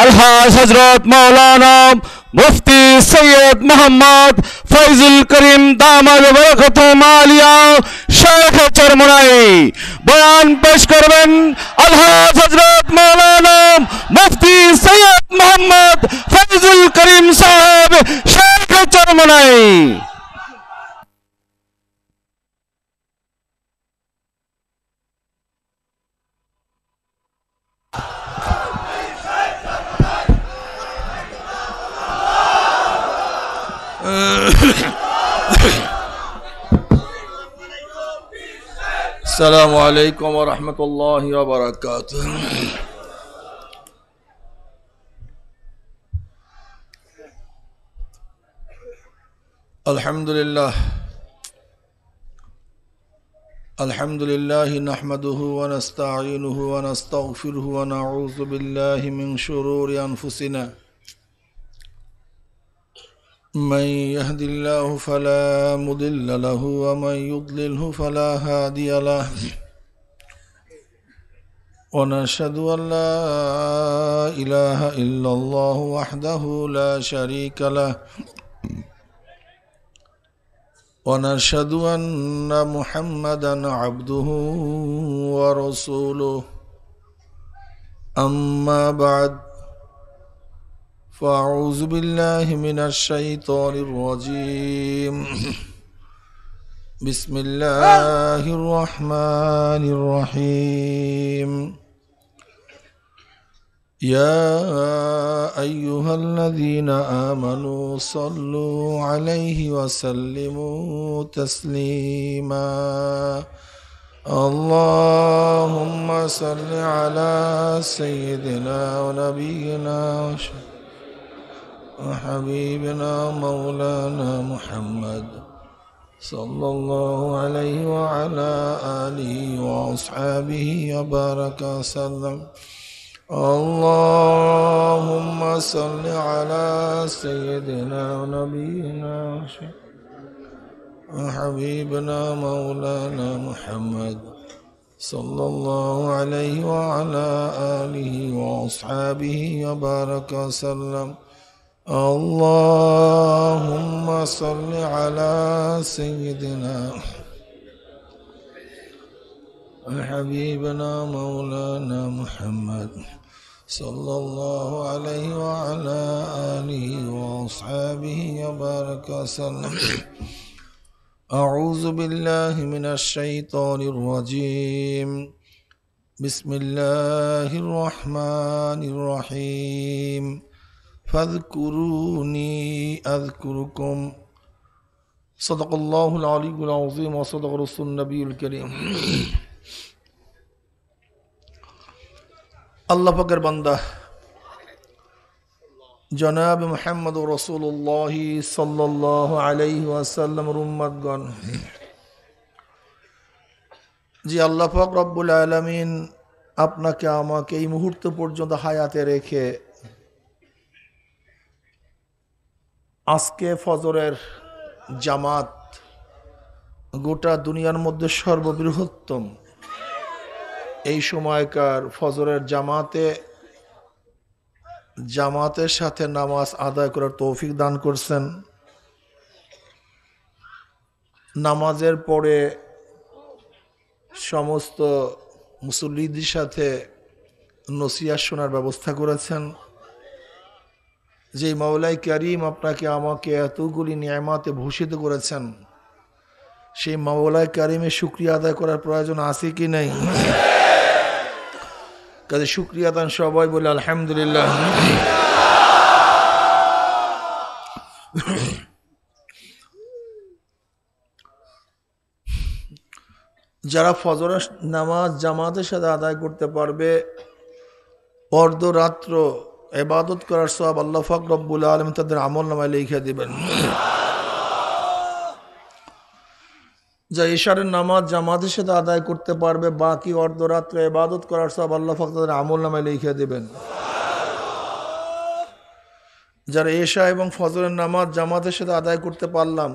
আলহাজ হযরত মাওলানা মুফতি সৈয়দ মোহাম্মদ ফয়জুল করিম দামাদ বরকতুহুম আলিয়া শেখ চরমনাই বয়ান পেশ করবেন। আলহাজ হযরত মাওলানা মুফতি সৈয়দ মোহাম্মদ ফয়জুল করিম সাহেব শেখ চরমনাই। আসসালামু আলাইকুম ওয়া রাহমাতুল্লাহি ওয়া বারাকাতুহু। আলহামদুলিল্লাহ নাহমাদুহু ওয়া নাস্তাঈনুহু ওয়া নাস্তাগফিরুহু ওয়া নাউযু বিল্লাহি মিন শুরুরি আনফুসিনা من يهد الله فلا مضل له ومن يضلله فلا هادي له ونشهد أن لا إله إلا الله وحده لا شريك له ونشهد أن محمدا عبده ورسوله أما بعد فأعوذ بالله من الشيطان الرجيم بسم الله الرحمن الرحيم يا أيها الذين آمنوا صلوا عليه وسلموا تسليما اللهم صل على سيدنا ونبينا وحبيبنا مولانا محمد صلى الله عليه وعلى آله وأصحابه وبارك وسلم اللهم صل على سيدنا ونبينا وحبيبنا مولانا محمد صلى الله عليه وعلى آله وأصحابه وبارك وسلم اللهم صل على سيدنا وحبيبنا مولانا محمد صلى الله عليه وعلى آله وأصحابه وبارك وسلم أعوذ بالله من الشيطان الرجيم بسم الله الرحمن الرحيم فاذكروني أذكركم صدق الله العلي العظيم وصدق رسول النبي الكريم আল্লাহ পাকের বান্দা জনাব মুহাম্মদ রাসূলুল্লাহ সাল্লাল্লাহু আলাইহি ওয়াসাল্লাম উম্মতগণ, যে আল্লাহ পাক রব্বুল আলামিন আপনাকে আমাকে এই মুহূর্ত পর্যন্ত হায়াতে রেখে আজকে ফজরের জামাত গোটা দুনিয়ার মধ্যে সর্ববৃহত্তম এই সময়কার ফজরের জামাতের সাথে নামাজ আদায় করার তৌফিক দান করছেন। নামাজের পরে সমস্ত মুসল্লিদের সাথে নসিহত শোনার ব্যবস্থা করেছেন। যে মাওলাই কারীম আপনাকে আমাকে এতগুলি নিয়ামতে ভূষিত করেছেন, সেই মাওলাই কারীমের শুকরিয়া আদায় করার প্রয়োজন আছে কি নাই? কাজে শুকরিয়া দান সবাই বলে আলহামদুলিল্লাহ। যারা ফজরের নামাজ জামাতের সাথে আদায় করতে পারবে, অর্ধরাত্র ইবাদত করার সওয়াব আল্লাহ পাক রব্বুল আলামিন তাদের আমলনামায় লিখে দিবেন। যা ইশারের নামাজ জামাতের সাথে আদায় করতে পারবে, বাকি অর্ধরাত্রে ইবাদত করার সওয়াব আল্লাহ পাক তাদের আমলনামায় লিখে দিবেন। যারা এশা এবং ফজরের নামাজ জামাতের সাথে আদায় করতে পারলাম,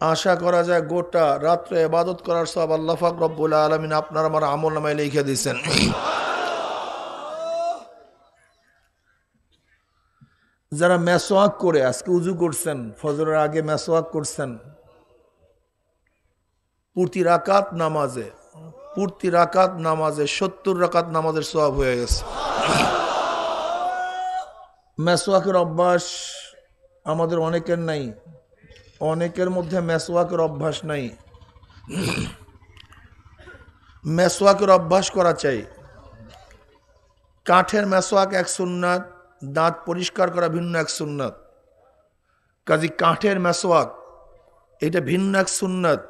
আশা করা যায় গোটা রাত্রে ইবাদত করার সওয়াব আল্লাহ পাক রব্বুল আলামিন আপনার আমার আমলনামায় লিখে দিয়েছেন। যারা মেসওয়াক করে আজকে উজু করছেন, ফজরের আগে মেসওয়াক করছেন, প্রতি রাকাত নামাজে 70 রাকাত নামাজের সওয়াব হয়ে গেছে। মেসওয়াকের অভ্যাস আমাদের অনেকের নাই, অনেকের মধ্যে মেসওয়াকের অভ্যাস নাই। মেসওয়াকের অভ্যাস করা চাই। কাঠের মেসওয়াক এক সুন্নাত, দাঁত পরিষ্কার করা ভিন্ন এক সুন্নাত। কাজী কাঠের মেসওয়াক এটা ভিন্ন এক সুন্নাত।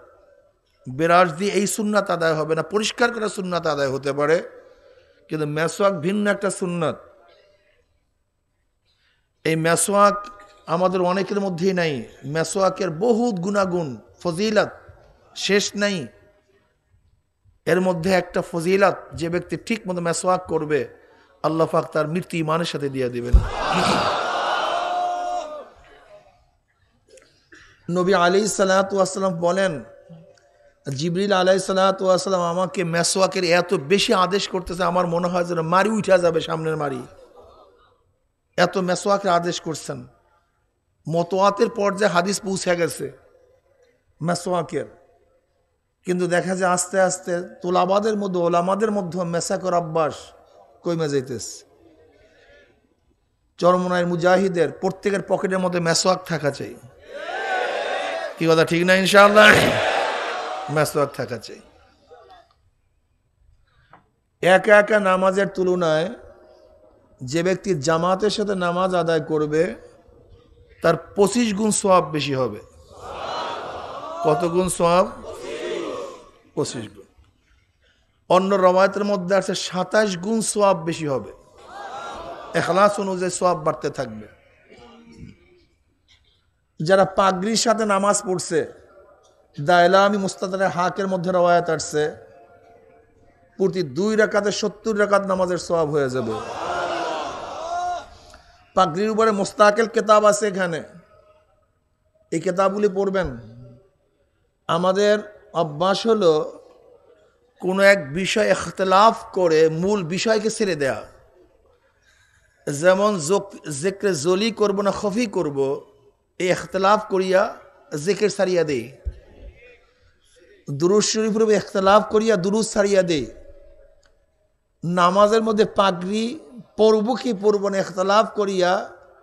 ব্রাশ দিয়ে এই সুন্নাত আদায় হবে না, পরিষ্কার করা সুন্নাত আদায় হতে পারে, কিন্তু মেসওয়াক ভিন্ন একটা সুন্নাত। এই মেসওয়াক আমাদের অনেকের মধ্যেই নাই। মেসওয়াকের বহুত গুণাগুণ, ফজিলত শেষ নাই। এর মধ্যে একটা ফজিলত, যে ব্যক্তি ঠিক মতো মেসওয়াক করবে আল্লাহ পাক তার মৃত্যু ইমানের সাথে দিয়ে দিবেন। নবী আলাইহিস সালাতু ওয়াস সালাম বলেন, জিবরিল আলাইহিস সালাতু ওয়াস সালাম আমাকে মেসওয়াকের এত বেশি আদেশ করতেছে, আমার মনে হয় যেন মারি উঠা যাবে, সামনের মারি। এত মেসওয়াকের আদেশ করছেন। মতওয়াতের পর্যায়ে হাদিস পৌঁছে গেছে মেসওয়াকের। কিন্তু দেখা যায় আস্তে আস্তে তোলাবাদের মধ্যে, ওলামাদের মধ্যে মেসাকের অভ্যাস কমে যাইতেছে। চরমনায় মুজাহিদের প্রত্যেকের পকেটের মধ্যে মেসওয়াক থাকা চাই। কি কথা ঠিক না? ইনশাআল্লাহ মেসওয়াক থাকা চাই। একা একা নামাজের তুলনায় যে ব্যক্তি জামাতের সাথে নামাজ আদায় করবে তার 25 গুণ সওয়াব বেশি হবে। কত গুণ সওয়াব? 25 গুণ। অন্য রওয়ায়াতের মধ্যে আছে 27 গুণ সওয়াব বেশি হবে। ইখলাস অনুযায়ী সওয়াব বাড়তে থাকবে। যারা পাগড়ির সাথে নামাজ পড়ছে, দায়লামি মুস্তাদরে হাকের মধ্যে রওয়ায়াত আসছে, প্রতি 2 রাকাতে 70 রাকাত নামাজের সওয়াব হয়ে যাবে। পাগড়ির উপরে মুস্তাকিল কিতাব আছে, এখানে এই কিতাবগুলি পড়বেন। আমাদের অভ্যাস হলো কোনো এক বিষয় ইখতিলাফ করে মূল বিষয়কে ছেড়ে দেয়া। যেমন জিক্রে জলি করব না খফি করব, এই ইখতিলাফ করিয়া জিকির ছাড়িয়া দেই। দুরূদ শরীফের উপর ইখতিলাফ করিয়া দুরূদ ছাড়িয়া দেই। নামাজের মধ্যে পাগড়ি পরব কি পরব না ইখতিলাফ করিয়া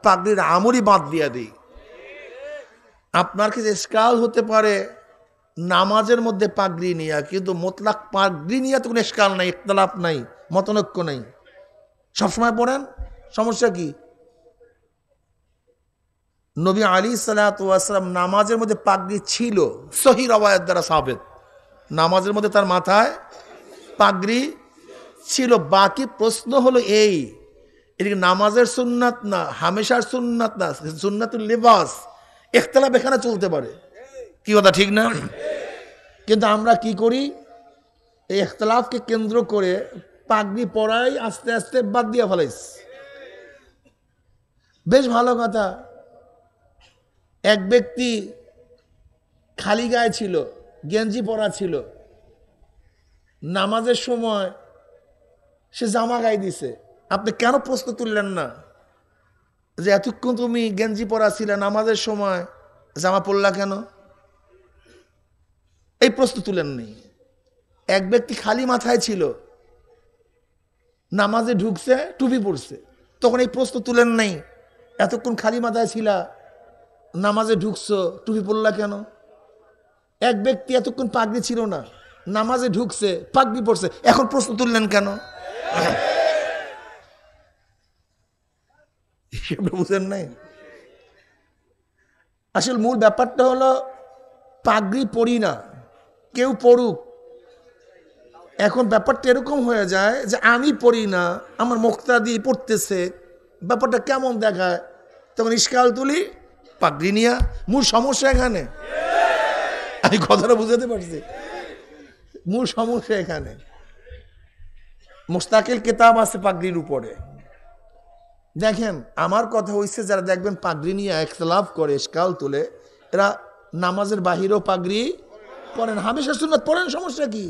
পাগড়ির আমলই বাদ দিয়া দিই। আপনার কাছে ইশকাল হতে পারে নামাজের মধ্যে পাগড়ি নিয়া, কিন্তু মুতলাক পাগড়ি নিয়া তো কোনো ইশকাল নাই, ইখতিলাফ নাই, মতনৈক্য নাই, সবসময় পড়েন, সমস্যা কি? নবী আলাইহিস সালাতু ওয়াস সালাম নামাজের মধ্যে পাগড়ি ছিল, সহিহ রওয়ায়াত দ্বারা সাবিত। নামাজের মধ্যে তার মাথায় পাগড়ি ছিল। বাকি প্রশ্ন হলো এই, এটা নামাজের সুন্নাত না, হামেশার সুন্নাত না, সুন্নাতুল লিবাস। ইখতিলাফ এখানে চলতে পারে। কি কথা ঠিক না? কিন্তু আমরা কি করি, এই ইখতিলাফকে কেন্দ্র করে পাগড়ি পরাই আস্তে আস্তে বাদ দিয়া ফেলাইছি। বেশ ভালো কথা। এক ব্যক্তি খালি গায়ে ছিল, গেঞ্জি পরা ছিল, নামাজের সময় সে জামা গায়ে দিছে। আপনি কেন প্রশ্ন তুললেন না যে এতক্ষণ তুমি গেঞ্জি পরা ছিলে, নামাজের সময় জামা পরলা কেন? এই প্রশ্ন তুলেন নেই। এক ব্যক্তি খালি মাথায় ছিল, নামাজে ঢুকছে, টুপি পরছে, তখন এই প্রশ্ন তুলেন নাই এতক্ষণ খালি মাথায় ছিলা, নামাজে ঢুকছো, টুপি পরলা কেন? এক ব্যক্তি এতক্ষণ পাগড়ি ছিল না, নামাজে ঢুকছে, পাগড়ি পরছে, এখন প্রশ্ন তুললেন কেন? বুঝেন নাই? আসল মূল ব্যাপারটা হলো পাগড়ি পরি না, কেউ পড়ুক। এখন ব্যাপারটা এরকম হয়ে যায় যে আমি পড়ি না, আমার মুক্তাদি পড়তেছে, ব্যাপারটা কেমন দেখায়, তখন ইশকাল তুলি পাগড়ি নিয়া। মূল সমস্যা এখানে। আমি কথাটা বুঝাতে পারছি? মূল সমস্যা এখানে। মুস্তাকিল কিতাব আছে পাগড়ির উপরে। দেখেন, আমার কথা হইছে যারা দেখবেন পাগড়ি নিয়ে ইখতিলাফ করে, ইশকাল তুলে, এরা নামাজের বাহিরেও পাগড়ি পড়েন, হামেশা সুন্নাত পড়েন, সমস্যা কি?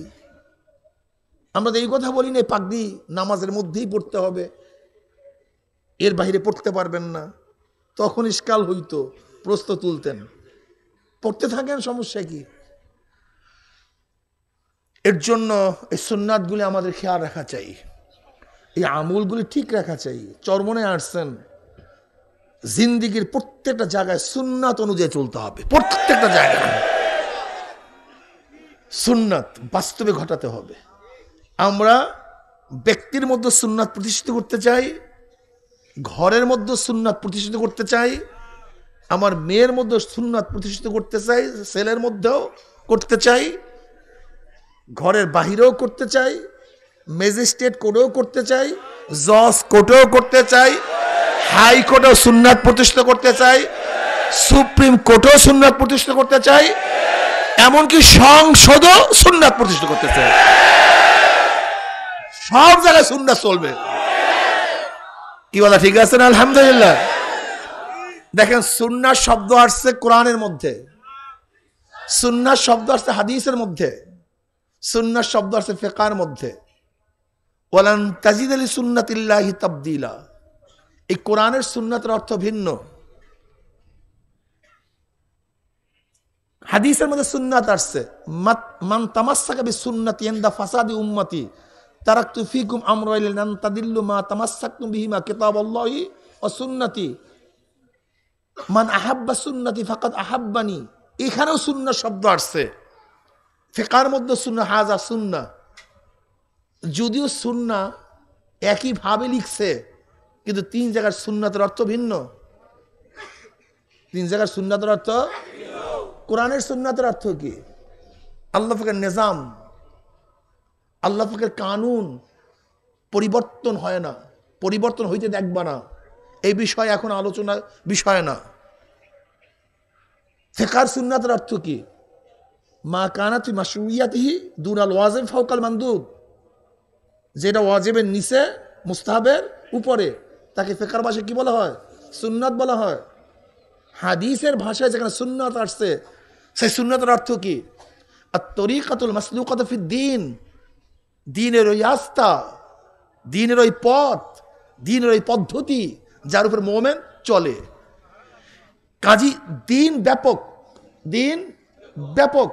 আমরা তো এই কথা বলি না পাগড়ি নামাজের মধ্যেই পড়তে হবে, এর বাহিরে পড়তে পারবেন না। তখন ইশকাল হইতো, প্রশ্ন তুলতেন। পড়তে থাকেন, সমস্যা কি? এর জন্য এই সুন্নাতগুলি আমাদের খেয়াল রাখা চাই, এই আমলগুলি ঠিক রাখা চাই। চরমনে আসছেন, জিন্দিগির প্রত্যেকটা জায়গায় সুন্নাত অনুযায়ী চলতে হবে। প্রত্যেকটা জায়গায় সুন্নাত বাস্তবে ঘটাতে হবে। আমরা ব্যক্তির মধ্যে সুন্নাত প্রতিষ্ঠিত করতে চাই, ঘরের মধ্যে সুন্নাত প্রতিষ্ঠিত করতে চাই, আমার মেয়ের মধ্যে সুন্নাত প্রতিষ্ঠিত করতে চাই, ছেলের মধ্যেও করতে চাই, ঘরের বাহিরেও করতে চাই, ম্যাজিস্ট্রেট কোর্টেও করতে চাই, জজ কোর্টেও করতে চাই, হাইকোর্টেও সুন্নাত প্রতিষ্ঠিত করতে চাই, সুপ্রিম কোর্টেও সুন্নাত প্রতিষ্ঠিত করতে চাই, এমনকি সংসদও সুন্নাত প্রতিষ্ঠিত করতে চাই। সব জায়গায় সুন্নাত চলবে। কি বলা ঠিক আছে না? আলহামদুলিল্লাহ। দেখেন, সুন্নাত শব্দ আসছে কোরআনের মধ্যে, সুন্নাত শব্দ আসছে হাদিসের মধ্যে, সুন্নাত শব্দ আসছে ফিকহের মধ্যে। ওয়ালান তাজিদ লিসুন্নাতিল্লাহি তাবদীলা। এই কোরআনের সুন্নাতের অর্থ ভিন্ন, হাদিসের মধ্যে সুন্নাত আসছে মান তামাসসাকা বিসুন্নতি ইনদা ফাসাদি উম্মতি তারাকতু ফিকুম আমরাইন লান তাদিল্লু মা তামাসসাকতুম বিহিমা কিতাবাল্লাহি ওয়া সুন্নতি মান আহাব্বা সুন্নতি ফাকাদ আহাব্বানি। এখানেও সুন্নাহ শব্দ আসছে, ফিকহের মধ্যে সুন্নাহ, হাজা সুন্নাহ। যদিও সুন্নাহ একই ভাবে লিখছে, কিন্তু তিন জায়গার সুন্নাতের অর্থ ভিন্ন। তিন জায়গার সুন্নাতের অর্থ। কোরআনের সুন্নাতের অর্থ কি? আল্লাহ পাকের নিজাম, আল্লাহ পাকের কানুন পরিবর্তন হয় না, পরিবর্তন হইতে দেখবা না, এই বিষয় এখন আলোচনা বিষয় না। ফিকহের সুন্নাতের অর্থ কি? মা কানাতি মাশরুইয়াতিহি দুনাল ওয়াজিব ফাওকাল মানদুব। যেটা ওয়াজিবের নিচে, মুস্তাহাবের উপরে, তাকে ফিকহের ভাষায় কি বলা হয়? সুন্নাত বলা হয়। হাদিসের ভাষায় যেখানে সুন্নাত আসছে, সেই সুন্নাতের অর্থ কি? আত-তরিকাতুল মাসলুকাতু ফিদ-দ্বীন। দ্বীনের ওই আস্থা, দ্বীনের ওই পথ, দ্বীনের ওই পদ্ধতি যার উপর মুমিন চলে। কাজী দ্বীন ব্যাপক, দ্বীন ব্যাপক।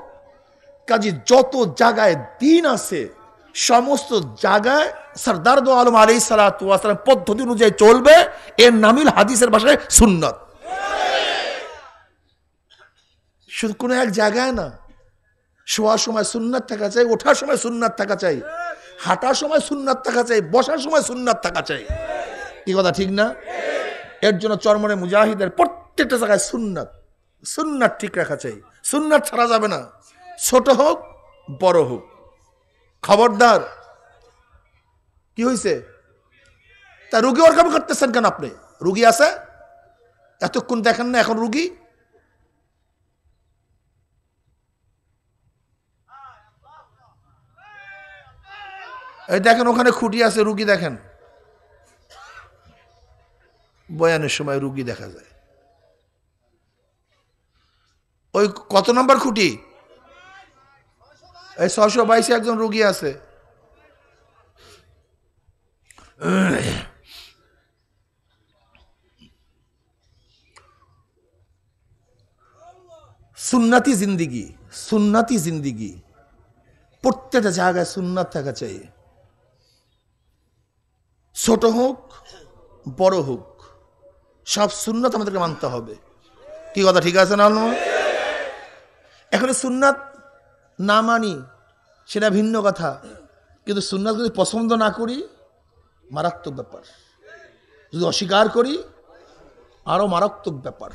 কাজী যত জায়গায় দ্বীন আছে, সমস্ত জায়গায় সরদার দো আলম আলাইহিস সালাতু ওয়াস সালাম পদ্ধতি অনুযায়ী চলবে। এর নামিল হাদিসের ভাষায় সুন্নাত। শুধু কোনো এক জায়গায় না, শোয়ার সময় সুন্নাত থাকা চাই, ওঠার সময় সুন্নাত থাকা চাই, হাঁটার সময় সুন্নাত থাকা চাই, বসার সময় সুন্নাত থাকা চাই। কি কথা ঠিক না? এর জন্য চরমনে মুজাহিদের প্রত্যেকটা জায়গায় সুন্নাত, সুন্নাত ঠিক রাখা চাই। সুন্নাত ছাড়া যাবে না, ছোট হোক বড় হোক। খবরদার। কি হয়েছে? তা রুগী ওরকম করতেছেন কেন? আপনি রুগী আছে, এতক্ষণ দেখেন না এখন রুগী? এই দেখেন ওখানে খুঁটি আছে, রুগী দেখেন। বয়ানের সময় রুগী দেখা যায়। ওই কত নম্বর খুঁটি? এই 622 একজন রুগী আছে। সুন্নাতি জিন্দিগি, সুন্নাতি জিন্দিগি। প্রত্যেকটা জায়গায় সুন্নাত থাকা চাই, ছোট হোক বড় হোক, সব সুন্নাত আমাদেরকে মানতে হবে। কি কথা ঠিক আছে না? এখন সুন্নাত না মানি সেটা ভিন্ন কথা, কিন্তু সুন্নাত যদি পছন্দ না করি, মারাত্মক ব্যাপার। যদি অস্বীকার করি, আরো মারাত্মক ব্যাপার।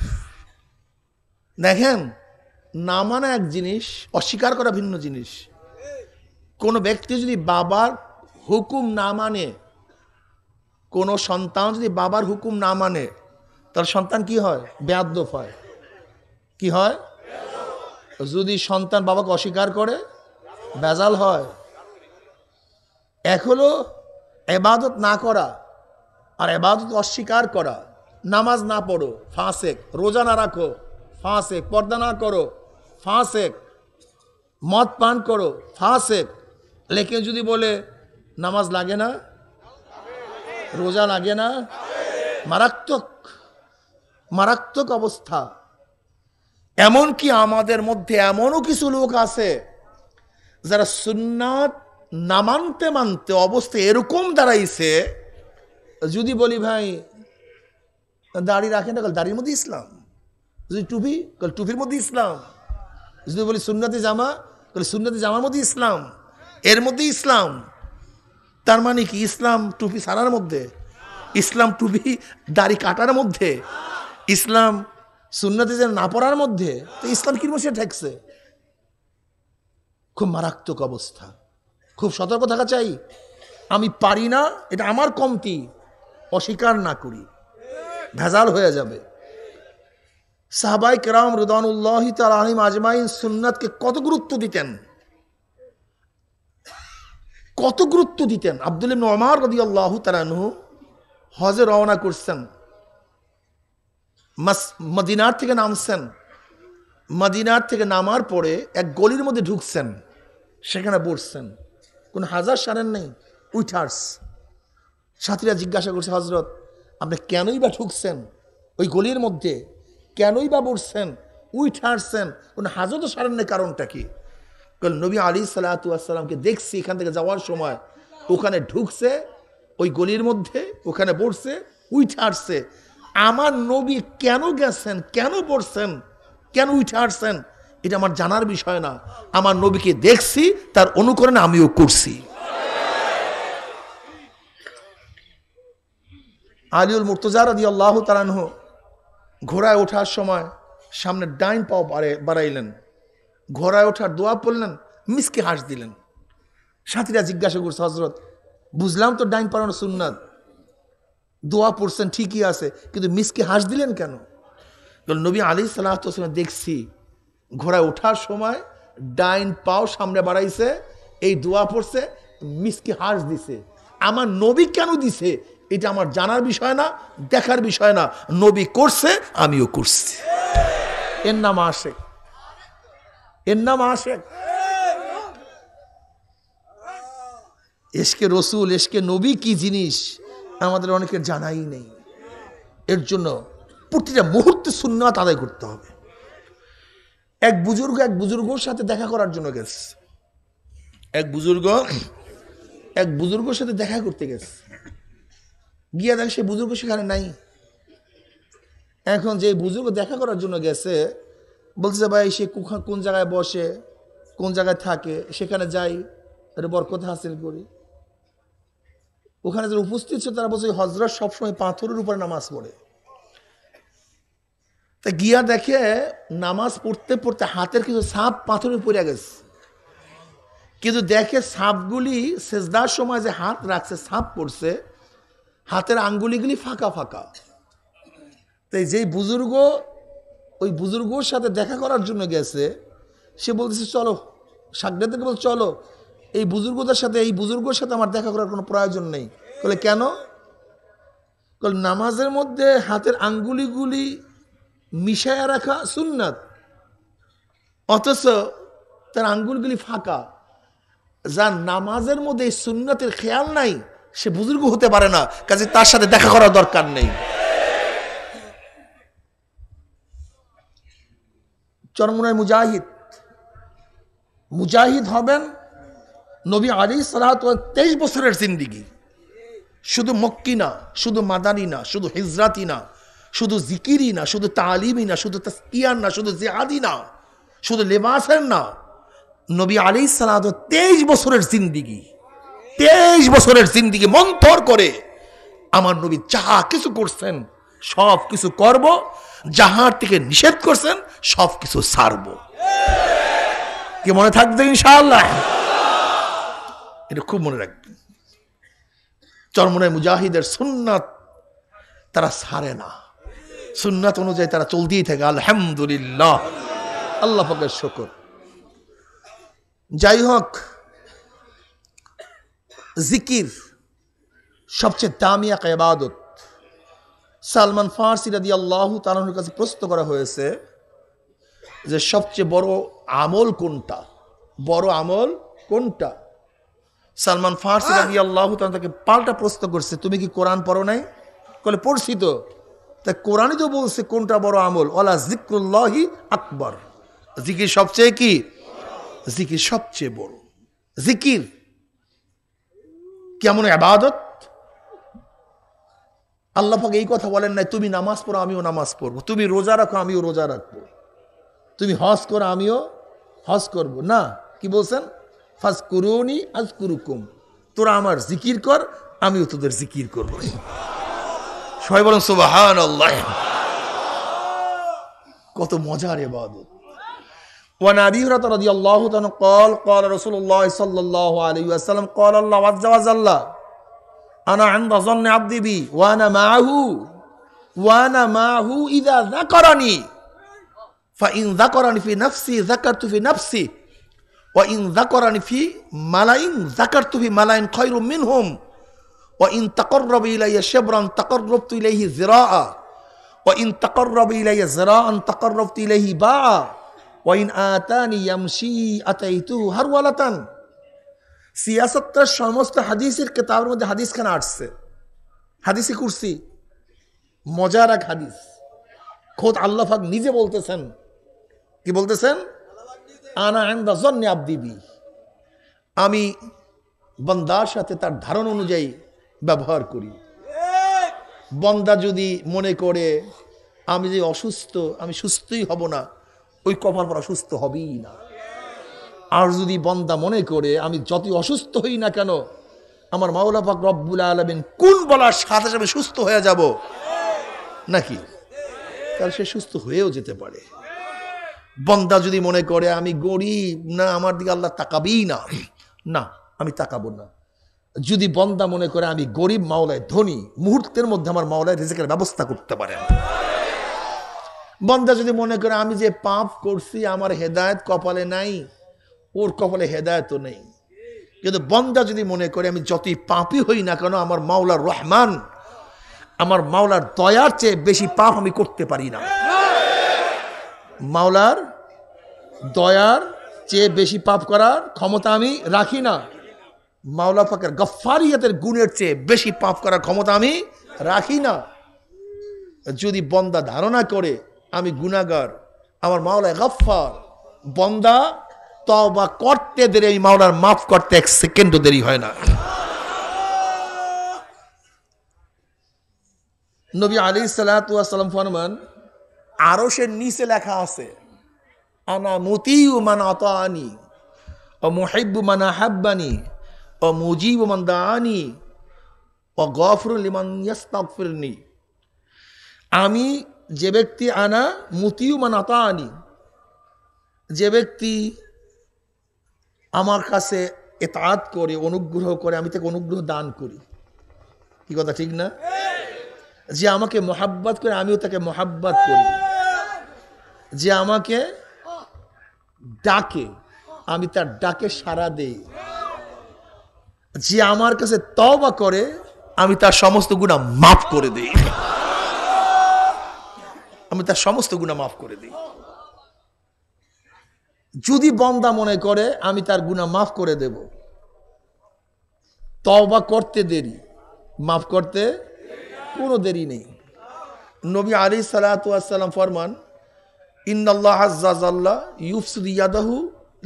দেখেন, না মানা এক জিনিস, অস্বীকার করা ভিন্ন জিনিস। কোনো ব্যক্তি যদি বাবার হুকুম না মানে, কোনো সন্তান যদি বাবার হুকুম না মানে, তার সন্তান কি হয়? বেয়াদ্দপ হয়। কি হয়? যদি সন্তান বাবাকে অস্বীকার করে, বেজাল হয়। এক হলো ইবাদত না করা, আর ইবাদত অস্বীকার করা। নামাজ না পড়ো, ফাসেক। রোজা না রাখো, ফাসেক। পর্দা না করো, ফাসেক। মদ পান করো, ফাসেক। লেকিন যদি বলে নামাজ লাগে না, রোজা লাগে না, মারাত্মক মারাত্মক অবস্থা। এমনকি আমাদের মধ্যে এমনও কিছু লোক আছে যারা সুন্নাত না মানতে মানতে অবস্থা এরকম দাঁড়াইছে, যদি বলি ভাই দাড়ি রাখেন না, দাড়ির মধ্যে ইসলাম। যদি টুপি, টুপির মধ্যে ইসলাম। যদি বলি সুন্নতি জামা, সুন্নতি জামার মধ্যে ইসলাম, এর মধ্যে ইসলাম। তার মানে কি ইসলাম টুপি ছাড়ার মধ্যে, ইসলাম টুপি দাড়ি কাটার মধ্যে, ইসলাম সুন্নতি যেন না পড়ার মধ্যে, তো ইসলাম কি বসে ঠেকছে? খুব মারাত্মক অবস্থা, খুব সতর্ক থাকা চাই। আমি পারি না, এটা আমার কমতি, অস্বীকার না করি, ভেজাল হয়ে যাবে। সাহাবায়ে কেরাম রিদওয়ানুল্লাহি তাআলা আলাইহিম আজমাইন সুন্নাতকে কত গুরুত্ব দিতেন, কত গুরুত্ব দিতেন। আব্দুল্লাহ ইবনে ওমর রাদিয়াল্লাহু তাআলা আনহু হজে রওনা করছেন, মদিনার থেকে নামছেন। মদিনার থেকে নামার পরে এক গলির মধ্যে ঢুকছেন, সেখানে বসছেন, কোন হাজার সারেন নেই, উইঠার্স। সাথীরা জিজ্ঞাসা করছে, হজরত আপনি কেনই বা ঢুকছেন ওই গলির মধ্যে, কেনই বা বসছেন, উইঠার্সেন, কোন হাজত সারেন নেই, কারণটা কি? নবী আলাইহিস সালাতু ওয়াস সালামকে দেখছি এখান থেকে যাওয়ার সময় ওখানে ঢুকছে ওই গলির মধ্যে, ওখানে বসছে, উঠে আসছে। আমার নবী কেন গেছেন, কেন পড়ছেন, কেন উঠে আসছেন, এটা আমার জানার বিষয় না। আমার নবীকে দেখছি, তার অনুকরণে আমিও করছি। আলিউল মুর্তজা রাদিয়াল্লাহু তাআলা আনহু ঘোড়ায় ওঠার সময় সামনে ডাইন পাও বাড়াইলেন, ঘোড়ায় ওঠার দোয়া পড়লেন, মিসকে হাস দিলেন। সাথীরা জিজ্ঞাসা করছে, হজরত বুঝলাম তো ডাইন পাড়ানো সুন্নাত, দোয়া পড়ছেন ঠিকই আছে, কিন্তু মিসকে হাস দিলেন কেন? নবী আলাইহিস সালাতু ওয়াস সালাম দেখছি ঘোড়ায় ওঠার সময় ডাইন পাও সামনে বাড়াইছে, এই দোয়া পড়ছে, মিসকে হাস দিছে। আমার নবী কেন দিছে এটা আমার জানার বিষয় না, দেখার বিষয় না। নবী করছে, আমিও করছি। এর নাম আশেক, এর নাম আশেক। এশকে রসুল, এশকে নবী কি জিনিস আমাদের অনেকের জানাই নেই। এর জন্য প্রতিটা মুহূর্তে সুন্নাত আদায় করতে হবে। এক বুজুর্গর সাথে দেখা করার জন্য গেছে, এক বুজুর্গর সাথে দেখা করতে গেছে, গিয়া দেখ সে বুজুর্গ সেখানে নাই। এখন যে বুজুর্গ দেখা করার জন্য গেছে বলছে, ভাই সে কোন জায়গায় বসে, কোন জায়গায় থাকে, সেখানে যাই, এটা বরকত হাসিল করি। ওখানে যারা উপস্থিত ছিল তারা বলছে হযরত সবসময় পাথরের উপরে নামাজ পড়ে। তা গিয়া দেখে নামাজ পড়তে পড়তে হাতের কিছু সাপ পাথরে পড়ে গেছে, কিন্তু দেখে সাপগুলি সেজদার সময় যে হাত রাখছে, সাপ পড়ছে, হাতের আঙ্গুলিগুলি ফাঁকা ফাঁকা। তাই যেই বুজুর্গ ওই বুজুর্গর সাথে দেখা করার জন্য গেছে, সে বলতেছে চলো, সাগরেদকে বল চলো, এই বুজুর্গদের সাথে, এই বুজুর্গর সাথে আমার দেখা করার কোনো প্রয়োজন নেই। বলে কেন? বলে নামাজের মধ্যে হাতের আঙ্গুলিগুলি মিশায়া রাখা সুন্নাত, অথচ তার আঙ্গুলগুলি ফাঁকা। যার নামাজের মধ্যে এই সুন্নাতের খেয়াল নাই, সে বুজুর্গ হতে পারে না, কাজে তার সাথে দেখা করার দরকার নেই। চরমুনায় মুজাহিদ হবেন নবী আলাইহিস সালাতু ওয়াস 23 বছরের জিন্দেগি, শুধু মক্কি না, শুধু মাদানী না, শুধু হিজরাতি না, শুধু জিকিরি না, শুধু তালিমি না, শুধু তাসকিয়ার না, শুধু জিহাদি না, শুধু লেবাসের না। নবী আলাইহিস সালাতু 23 বছরের জিন্দেগি, 23 বছরের জিন্দেগি মন্থর করে আমার নবী যাহা কিছু করছেন সব কিছু করব, যাহার থেকে নিষেধ করছেন সব কিছু ছাড়ব। কি মনে থাকবে ইনশাআল্লাহ? এটা খুব মনে রাখবেন। চরমুনায় মুজাহিদের সুন্নাত তারা ছাড়ে না, সুন্নাত অনুযায়ী তারা চলতেই থাকে। আলহামদুলিল্লাহ, আল্লাহ পাকের শুকর। যাই হোক, জিকির সবচেয়ে দামি এক ইবাদত। সালমান ফারসি রাদিয়াল্লাহু তাআলার কাছে প্রশ্ন করা হয়েছে যে সবচেয়ে বড় আমল কোনটা, বড় আমল কোনটা? সালমান ফারসি রাদিয়াল্লাহু তাআলা তাকে পাল্টা প্রশ্ন করছে, তুমি কি কোরআন পড়ো নাই? বলে পড়ছি তো। তা কোরআনই তো বলছে কোনটা বড় আমল, ওয়ালা যিকরুল্লাহি আকবার, জিকির সবচেয়ে কি, জিকির সবচেয়ে বড়। জিকির কেমন ইবাদত, আল্লাহ পাক এই কথা বলেন নাই তুমি নামাজ পড়ো আমিও নামাজ পড়বো, তুমি রোজা রাখো আমিও রোজা রাখবো, তুমি হজ করো আমিও হজ করব না। কি বলছেন? ফাজকুরুনি আযকুরুকুম, তোরা আমার জিকির কর আমিও তোদের জিকির করব। সবাই বলেন সুবহানাল্লাহ। কত মজার ইবাদত। ওয়া আবি হুরায়রা রাদিয়াল্লাহু তাআলা قال قال رسول الله صلى الله عليه وسلم قال الله عز وجل انا عند ظن عبدي بي وانا معه اذا ذكرني فإن ذكرني في نفسي ذكرت في نفسي وإن ذكرني في ملأ ذكرت في ملأ خير منهم وإن تقرب إلي شبرا تقربت إليه ذراعا وإن تقرب إلي ذراعا تقربت إليه باعا وإن آتاني يمشي أتيته هرولة। সিয়াসতের সমস্ত হাদিসের কিতাবের মধ্যে হাদিস খানা আসছে, হাদিসে কুরসি, মজার এক হাদিস। খোদ আল্লাহ পাক নিজে বলতেছেন, কি বলতেছেন? আনা ইনদা যন্নি আবদি বি, আমি বান্দার সাথে তার ধারণা অনুযায়ী ব্যবহার করি। বান্দা যদি মনে করে আমি যে অসুস্থ, আমি সুস্থই হব না, ওই কপাল পর অসুস্থ হবেই না। আর যদি বান্দা মনে করে আমি যতই অসুস্থ হই না কেন আমার মাওলা পাক রব্বুল আলামিন কোন বলার সাথে সাথে সুস্থ হয়ে যাব নাকি, তাহলে সে সুস্থ হয়েও যেতে পারে। বান্দা যদি মনে করে আমি গরিব, না আমার দিকে আল্লাহ তাকাবেই না, না আমি তাকাবো না। যদি বান্দা মনে করে আমি গরিব, মাওলায় ধনী, মুহূর্তের মধ্যে আমার মাওলায় রিজিকের ব্যবস্থা করতে পারেন। বান্দা যদি মনে করে আমি যে পাপ করছি আমার হেদায়েত কপালে নাই, ওর কপালে হেদায়েতও নেই। কিন্তু বান্দা যদি মনে করে আমি যতই পাপই হই না কেন আমার মাওলার রহমান, আমার মাওলার দয়ার চেয়ে বেশি পাপ আমি করতে পারি না, মাওলার দয়ার চেয়ে বেশি পাপ করার ক্ষমতা আমি রাখি না, মাওলা পাকের গফফারিয়াতের গুণের চেয়ে বেশি পাপ করার ক্ষমতা আমি রাখি না। যদি বান্দা ধারণা করে আমি গুনাহগার, আমার মাওলা গফফার, বান্দা তওবা করতে দেরি, এই মাওলার মাফ করতে এক সেকেন্ডও দেরি হয় না। নবী আলাইহিস সালাতু ওয়াস সালাম ফরমান, আরশের নিচে লেখা আছে আনা মুতিউ মান আতানি ওয়া মুহিব্বু মান আহাব্বানি ওয়া মুজিবু মান দাআনি ওয়া গাফিরু লিমান ইস্তাগফিরনি। আমি যে ব্যক্তি, আনা মুতিউ মান আতানি, যে ব্যক্তি আমার কাছে ইতাআত করে, অনুগ্রহ করে, আমি তাকে অনুগ্রহ দান করি। কি কথা ঠিক না? যে আমাকে মোহাব্বত করে আমিও তাকে মোহাব্বত করি, যে আমাকে ডাকে আমি তার ডাকে সাড়া দেই, যে আমার কাছে তওবা করে আমি তার সমস্ত গুনাহ মাফ করে দেই, আমি তার সমস্ত গুনাহ মাফ করে দিই। যদি বান্দা মনে করে আমি তার গুনাহ মাফ করে দেব, তওবা করতে দেরি, মাফ করতে কোনো দেরি নেই। নবী আলাইহিস সালাতু ওয়াস সালাম ফরমান, ইন্নাল্লাহ আযজা ওয়াজাল্লা ইউফসিদু ইয়াদাহু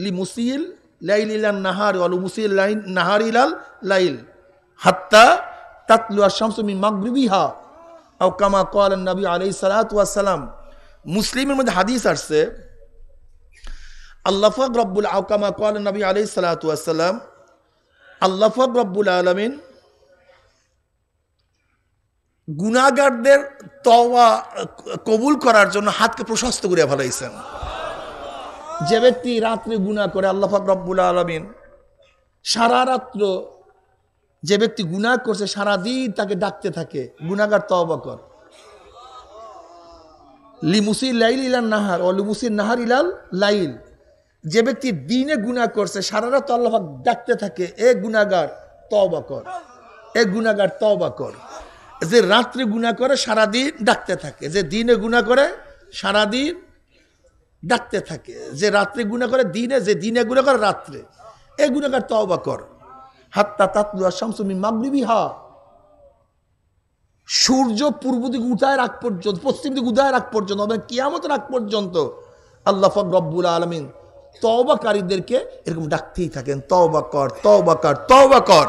লিমুসিল লাইল ইলান নাহার ওয়া লিমুসিল নাহার ইলাল লাইল হাত্তা তাতলু আশ-শামসু মিন মাগরিবিহা আও কামা ক্বালা নবী আলাইহিস সালাতু ওয়াস সালাম। মুসলিমের মধ্যে হাদিস আসছে, আল্লাহ পাক রব্বুল আও কামা ক্বালা নবী আলাইহিস সালাতু ওয়াস সালাম, আল্লাহ পাক রব্বুল আলামিন গুনাহগারদের তওবা কবুল করার জন্য হাতকে প্রশস্ত করে ফেলাইছেন। যে ব্যক্তি রাত্রে গুনাহ করে আল্লাহ পাক রব্বুল আলামিন সারা রাত্র, যে ব্যক্তি গুনাহ করছে সারা দিন তাকে ডাকতে থাকে, গুনাহগার তওবা কর। লিমুসিল লাইল ইলান নাহার ও লিমুসিল নাহার ইলাল লাইল, যে ব্যক্তি দিনে গুনাহ করছে সারা রাত আল্লাহ পাক ডাকতে থাকে, এ গুনাহগার তওবা কর, এ গুনাহগার তওবা কর। যে রাত্রে গুনাহ করে সারাদিন ডাকতে থাকে, যে দিনে গুনাহ করে সারাদিন ডাকতে থাকে, যে রাত্রে গুনাহ করে দিনে, যে দিনে গুনাহ করে রাত্রে, এ গুনাহগার তওবা কর। হাত্তা তাতলু আশ-শামসু মিন মাগরিবিহা, সূর্য পূর্ব দিকে উঠায় রাখ পর্যন্ত, পশ্চিম দিকে উঠায় রাখ পর্যন্ত, কিয়ামতের রাখ পর্যন্ত আল্লাহ পাক রব্বুল আলামিন তওবাকারীদেরকে এরকম ডাকতেই থাকেন, তওবা কর, তওবা কর, তওবা কর।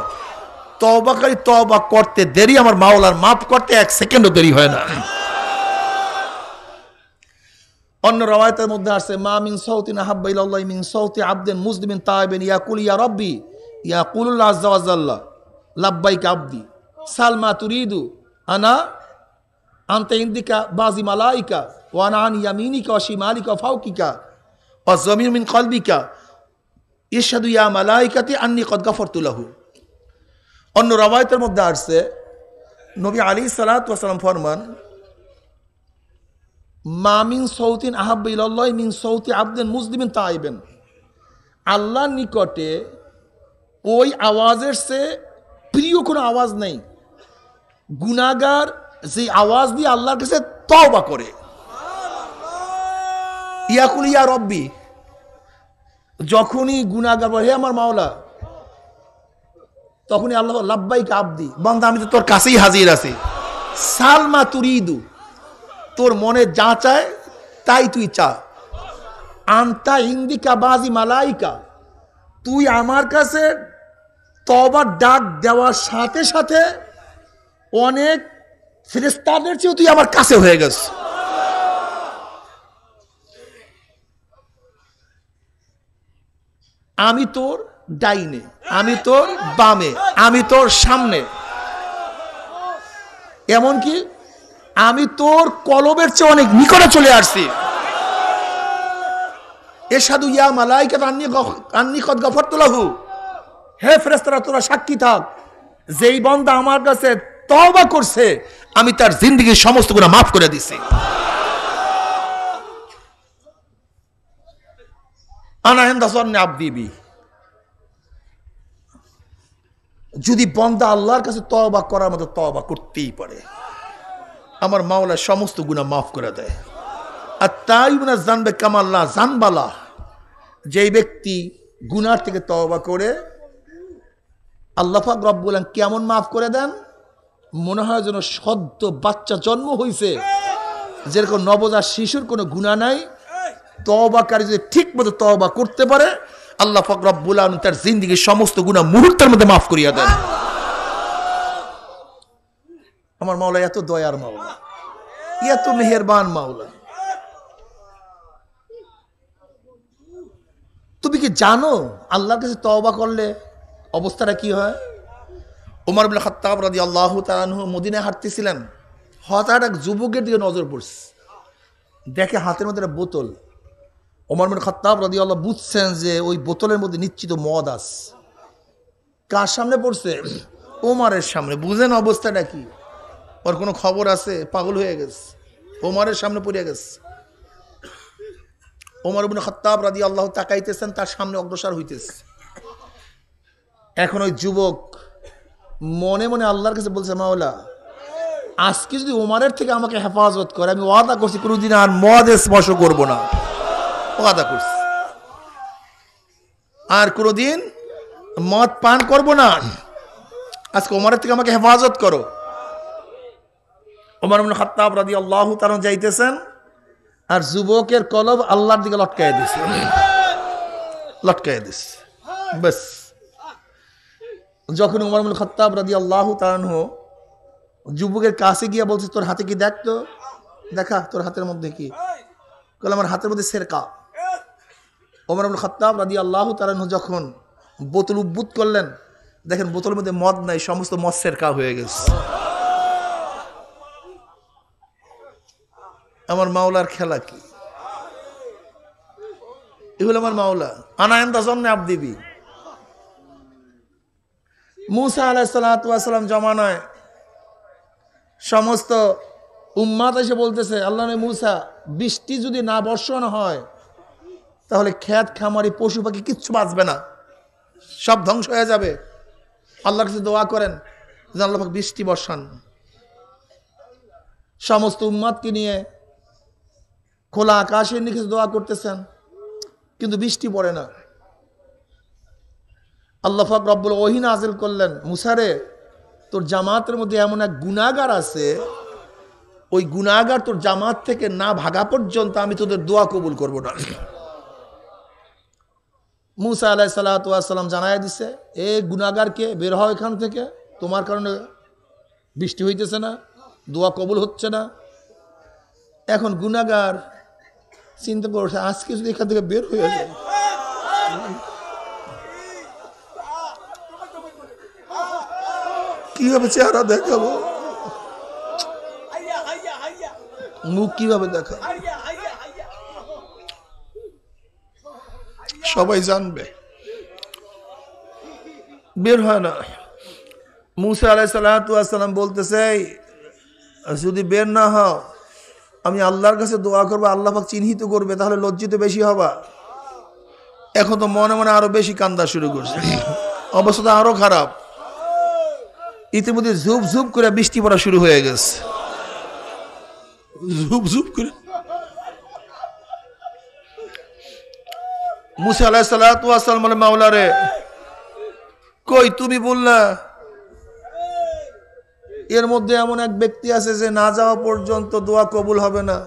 তওবাকারী তওবা করতে দেরি, আমার মাওলার মাফ করতে 1 সেকেন্ডও দেরি হয় না। অন্য রাওয়ায়াতের মধ্যে আসছে, মা মিন সাউতিন আহাব্বা ইলাল্লাহি মিন সাউতি আবদিন মুসলিমিন তাইবিন ইয়াকুল ইয়া রাব্বি ইয়াকুলুল্লাহ আযজা ওয়া জাল্লা লাব্বাইকা আবদি সালমা তুরিদু আনা আনতা ইনদিকা বাজি মালাইকা ওয়া আনা আন ইয়ামিনিকা ওয়া শিমালিকা ওয়া ফাওকিকা ওয়া যামির মিন কলবিকা ইশহাদু ইয়া মালাইকাতি আন্নী কদ গাফারতু লাহু। অন্য রাওয়ায়াতের মধ্যে আসছে, নবী আলাইহিস সালাতু ওয়াস সালাম ফরমান, মা মিন সাউতিন আহাব্বা ইলাল্লাহি মিন সাউতি আবদিন মুসলিমিন তাইবিন, আল্লাহর নিকটে ওই আওয়াজের চেয়ে প্রিয় কোনো আওয়াজ নেই গুনাহগার যে আওয়াজ দিয়ে আল্লাহর কাছে তওবা করে। ইয়াকুল ইয়া রব্বি, যখনই গুনাহগার বলে হে আমার মাওলা, তখনই আল্লাহ লাব্বাইকা আবদি, বান্দা আমি তো তোর কাছেই হাজির আছি। সালমা তুরিদু, তোর মনে যা চায় তাই তুই চা। আনতা ইন্দিকা বাজি মালাইকা, তুই আমার কাছে তওবার ডাক দেওয়ার সাথে সাথে অনেক ফেরেশতাদের চেয়েও তুই আমার কাছে হয়ে গেছ। আমি তোর ডাইনে, আমি তোর বামে, আমি তোর সামনে, এমনকি আমি তোর কলবের চেয়ে অনেক নিকটে চলে আসছি। ইশহাদু ইয়া মালাইকা আন্নী কদ গাফারতু লাহু, হে ফেরেশতারা তোরা সাক্ষী থাক, যেই বান্দা আমার কাছে তওবা করছে আমি তার জিন্দেগীর সমস্ত গুনাহ মাফ করে দিছি। আনা ইনদা যান্নি আবদি বি, যদি বান্দা আল্লাহর কাছে তওবা করার মতো তওবা করতেই পারে, আমার মাওলা সমস্ত গুনাহ মাফ করে দেয়। আর তাইবুনা জানবে কামাল্লাহ জানবালা, যেই ব্যক্তি গুনার থেকে তওবা করে আল্লাহ পাক রব্বুল আলামিন কেমন মাফ করে দেন, মনে হয় যেন সদ্য বাচ্চা জন্ম হয়েছে, যেরকম নবজাত শিশুর কোনো গুনাহ নাই, তওবাকারী যদি ঠিক মতো তওবা করতে পারে আল্লাহ পাক রব্বুল আলামিন তার জিন্দেগীর সমস্ত গুনাহ মুহূর্তের মধ্যে মাফ করিয়া দেন। আমার মাওলা এত দয়ার মাওলা, এত মেহেরবান মাওলা। তুমি কি জানো আল্লাহর কাছে তওবা করলে অবস্থাটা কি হয়? ওমর ইবনে খাত্তাব রাদিয়াল্লাহু তাআলা আনহু মদিনায় হাঁটতেছিলেন, হঠাৎ এক যুবকের দিকে নজর পড়ছে, দেখে হাতের মধ্যে একটা বোতল। ওমর ইবনে খাত্তাব রাদিয়াল্লাহু বুঝছেন যে ওই বোতলের মধ্যে নিশ্চিত মদ আছে। কার সামনে পড়ছে? ওমরের সামনে। বুঝেন অবস্থাটা কি? ওর কোনো খবর আছে? পাগল হয়ে গেছে, ওমরের সামনে পড়ে গেছে। ওমর ইবনে খাত্তাব রাদিয়াল্লাহু তাকাইতেছেন, তার সামনে অগ্রসর হইতেছে। এখন ওই যুবক মনে মনে আল্লাহর কাছে বলছে, মাওলা আজকে যদি ওমরের থেকে আমাকে হেফাজত করে, আমি ওয়াদা করছি কোনোদিন আর মদ স্পর্শ করবো না, ওয়াদা করছি আর কোনোদিন মদ পান করবো না, আজকে ওমরের থেকে আমাকে হেফাজত করো। ওমর ইবনে খাত্তাব রাদিয়াল্লাহু তাআলা যাইতেছেন, আর যুবকের কলব আল্লাহর দিকে লটকায় দিছে, লটকায় দিছে। বাস যখন ওমর ইবনে খাত্তাব রাদিয়াল্লাহু তাআলা যুবকের কাছে গিয়ে বলছে, তোর হাতে কি দেখ তো, দেখা তোর হাতের মধ্যে কি? বলে আমার হাতের মধ্যে সেরকা। ওমর ইবনে খাত্তাব রাদিয়াল্লাহু তাআলা যখন বোতল উদ্বুত করলেন, দেখেন বোতলের মধ্যে মদ নাই, সমস্ত মদ সেরকা হয়ে গেছে। আমার মাওলার খেলা কি? এগুলো আমার মাওলা। আনা ইনদা যান্নি আবদি বি। মুসা আলাইহিস সালাতু ওয়াস সালাম জমানায় সমস্ত উম্মাত এসে বলতেছে, আল্লাহ নবী মুসা, বৃষ্টি যদি না বর্ষণ হয় তাহলে খেত খামারি পশু পাখি কিচ্ছু বাঁচবে না, সব ধ্বংস হয়ে যাবে। আল্লাহর কাছে দোয়া করেন যে আল্লাহ পাক বৃষ্টি বর্ষান। সমস্ত উম্মাতকে নিয়ে খোলা আকাশের নিচে দোয়া করতেছেন, কিন্তু বৃষ্টি পড়ে না। আল্লাহ পাক রব্বুল ওহী নাযিল করলেন, মুসা রে, তোর জামাতের মধ্যে এমন এক গুনাহগার আছে, ওই গুনাহগার তোর জামাত থেকে না ভাগা পর্যন্ত আমি তোদের দোয়া কবুল করব না। মুসা আলাইহিস সালাতু ওয়াস সালাম জানায় দিছে, এ গুনাহগারকে বের হও এখান থেকে, তোমার কারণে বৃষ্টি হইতেছে না, দোয়া কবুল হচ্ছে না। এখন গুনাহগার চিন্তা করছে, আজকে যদি এখান থেকে বের হয়ে যায়, কিভাবে চেহারা দেখাবো, মুখ কিভাবে দেখাবো, সবাই জানবে। বের হয় না। মুসা আলাইহিস সালাতু ওয়াস সালাম বলতেছে, যদি বের না হও আমি আল্লাহর কাছে দোয়া করবো, আল্লাহ পাক চিহ্নিত করবে, তাহলে লজ্জিত বেশি হবা। এখন তো মনে মনে আরো বেশি কান্দা শুরু করছে, অবস্থা তো আরো খারাপ। ইতিমধ্যে ঝুপ ঝুপ করে বৃষ্টি পড়া শুরু হয়ে গেছে, ঝুপ ঝুপ করে। মুসা আলাইহিস সালাতু ওয়াস সালাম বলে, মাওলা রে, কই তুমি বললা এর মধ্যে এমন এক ব্যক্তি আছে যে না যাওয়া পর্যন্ত দোয়া কবুল হবে না,